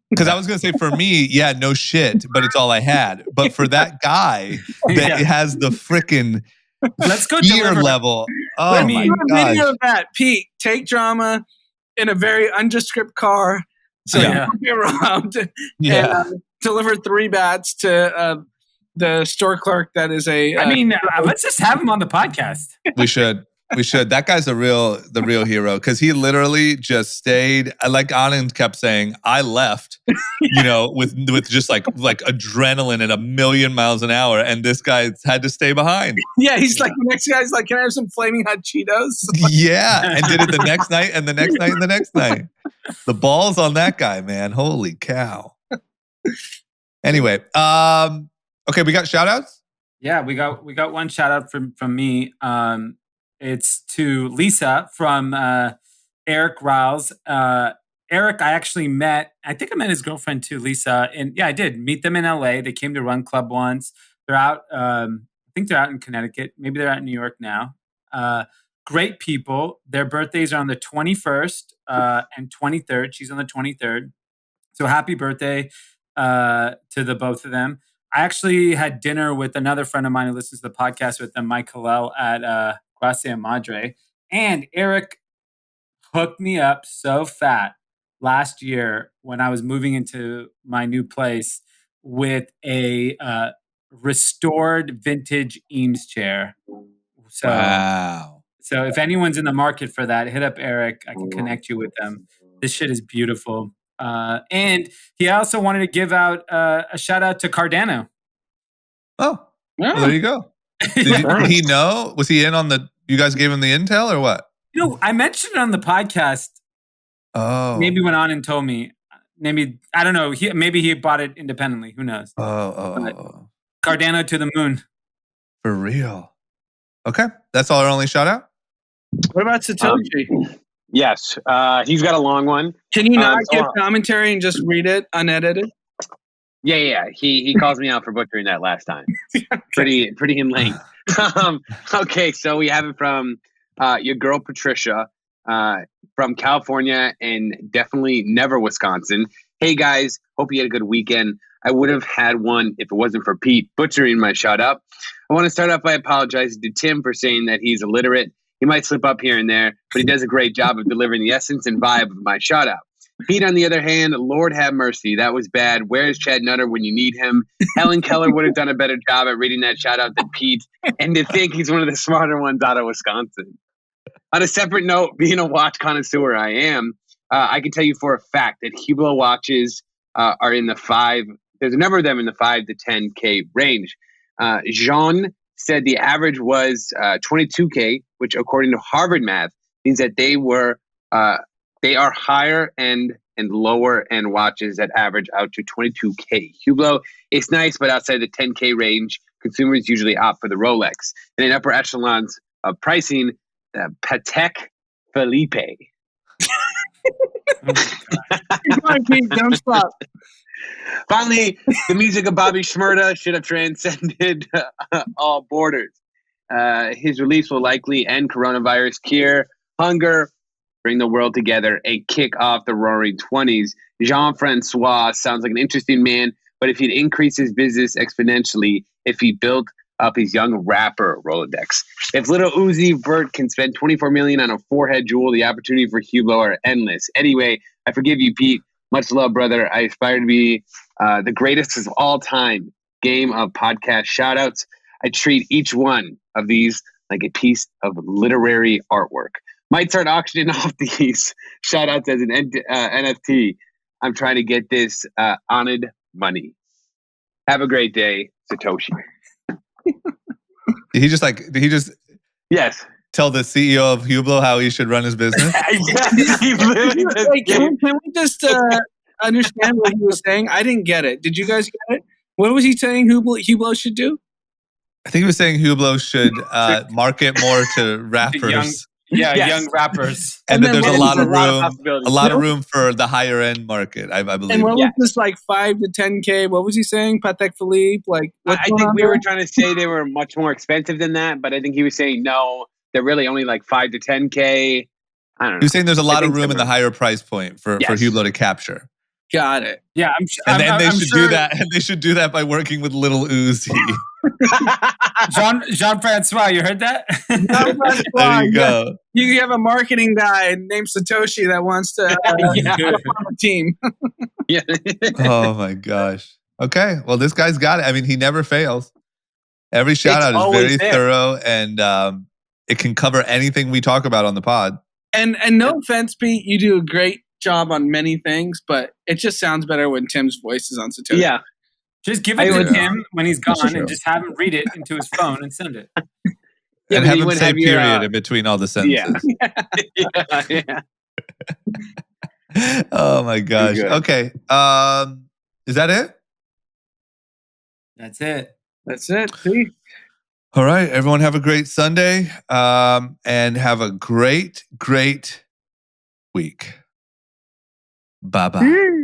Because I was going to say for me, yeah, no shit, but it's all I had. But for that guy that has the freaking let's go gear deliver. Level. Oh my gosh. Video of that. Pete, take drama in a very undescript car. So you can be around and deliver 3 bats to the store clerk that is a... let's just have him on the podcast. We should. That guy's the real hero because he literally just stayed. Like Anand kept saying, I left, with just like adrenaline at 1,000,000 miles an hour, and this guy had to stay behind. Yeah, he's like the next guy's like, can I have some flaming hot Cheetos? Yeah, and did it the next night, and the next night, and the next night. The balls on that guy, man! Holy cow! Anyway, okay, we got shout outs? Yeah, we got one shout out from me. It's to Lisa from Eric Riles. Eric, I actually met. I think I met his girlfriend too, Lisa. And yeah, I did meet them in LA. They came to Run Club once. They're out. I think they're out in Connecticut. Maybe they're out in New York now. Great people. Their birthdays are on the 21st and 23rd. She's on the 23rd. So happy birthday to the both of them. I actually had dinner with another friend of mine who listens to the podcast with them, Mike Hillel, at Gracia Madre. And Eric hooked me up so fat last year when I was moving into my new place with a restored vintage Eames chair. So, wow. So if anyone's in the market for that, hit up Eric. I can connect you with them. This shit is beautiful. And he also wanted to give out a shout out to Cardano. Oh, well, there you go. Did he know? Was he in on you guys gave him the intel or what? I mentioned it on the podcast. Oh. Maybe went on and told me. Maybe, I don't know. Maybe he bought it independently. Who knows? Oh. Cardano to the moon. For real. Okay. That's our only shout out? What about Satoshi? Yes. He's got a long one. Can you not give commentary and just read it unedited? Yeah. He calls me out for butchering that last time. Pretty in length. Okay, so we have it from your girl Patricia from California and definitely never Wisconsin. Hey guys, hope you had a good weekend. I would have had one if it wasn't for Pete butchering my shout out. I want to start off by apologizing to Tim for saying that he's illiterate. He might slip up here and there, but he does a great job of delivering the essence and vibe of my shout out. Pete, on the other hand, Lord have mercy. That was bad. Where's Chad Nutter when you need him? Helen Keller would have done a better job at reading that shout out than Pete. And to think he's one of the smarter ones out of Wisconsin. On a separate note, being a watch connoisseur I am, I can tell you for a fact that Hublot watches are in the 5. There's a number of them in the 5 to 10K range. Jean said the average was 22K, which according to Harvard Math means that they are higher end and lower end watches that average out to 22K. Hublot, it's nice, but outside the 10K range, consumers usually opt for the Rolex. And in upper echelons of pricing, Patek Philippe. Come on, Pete, don't stop. Finally, the music of Bobby Shmurda should have transcended all borders. His release will likely end coronavirus, cure hunger, bring the world together, and kick off the roaring 20s. Jean-Francois sounds like an interesting man, but if he'd increase his business exponentially, if he built up his young rapper Rolodex. If Little Uzi Vert can spend $24 million on a forehead jewel, the opportunity for Hublot are endless. Anyway, I forgive you, Pete. Much love, brother. I aspire to be the greatest of all time. Game of podcast shout-outs. I treat each one of these like a piece of literary artwork. Might start auctioning off these shout-outs as an NFT. I'm trying to get this honored money. Have a great day, Satoshi. Did he just Yes. tell the CEO of Hublot how he should run his business? He literally just Wait, can we just understand what he was saying? I didn't get it. Did you guys get it? What was he saying Hublot should do? I think he was saying Hublot should market more to rappers. Young Yes. rappers. And then then there's a what lot of was room, possibilities. a lot of room for the higher end market, I believe. And what Yeah. was this, like 5 to 10K? What was he saying? Patek Philippe? Like, what's I going think on we there? were trying to say they were much more expensive than that, but I think he was saying no, they're really only like 5 to 10K. I don't know. He was saying there's a lot of think room in the similar. higher price point for Yes. Hublot to capture. Got it. Yeah, And then they I'm should sure do that. And they should do that by working with Little Uzi. Jean-Francois, you heard that? There you go. You have a marketing guy named Satoshi that wants to Yeah. form a team. Yeah. Oh my gosh. Okay. Well, this guy's got it. I mean, he never fails. Every shout out is always very there. thorough, and it can cover anything we talk about on the pod. And no offense, Pete, you do a great job on many things, but it just sounds better when Tim's voice is on Satoshi. Yeah. Just give I it to would- him when he's gone true. and just have him read it into his phone and send it. Yeah, And but have you him would say have your, period in between all the sentences. Yeah. Oh my gosh. good. Okay. Is that it? That's it. That's it. See? All right. Everyone have a great Sunday. And have a great, great week. Bye-bye.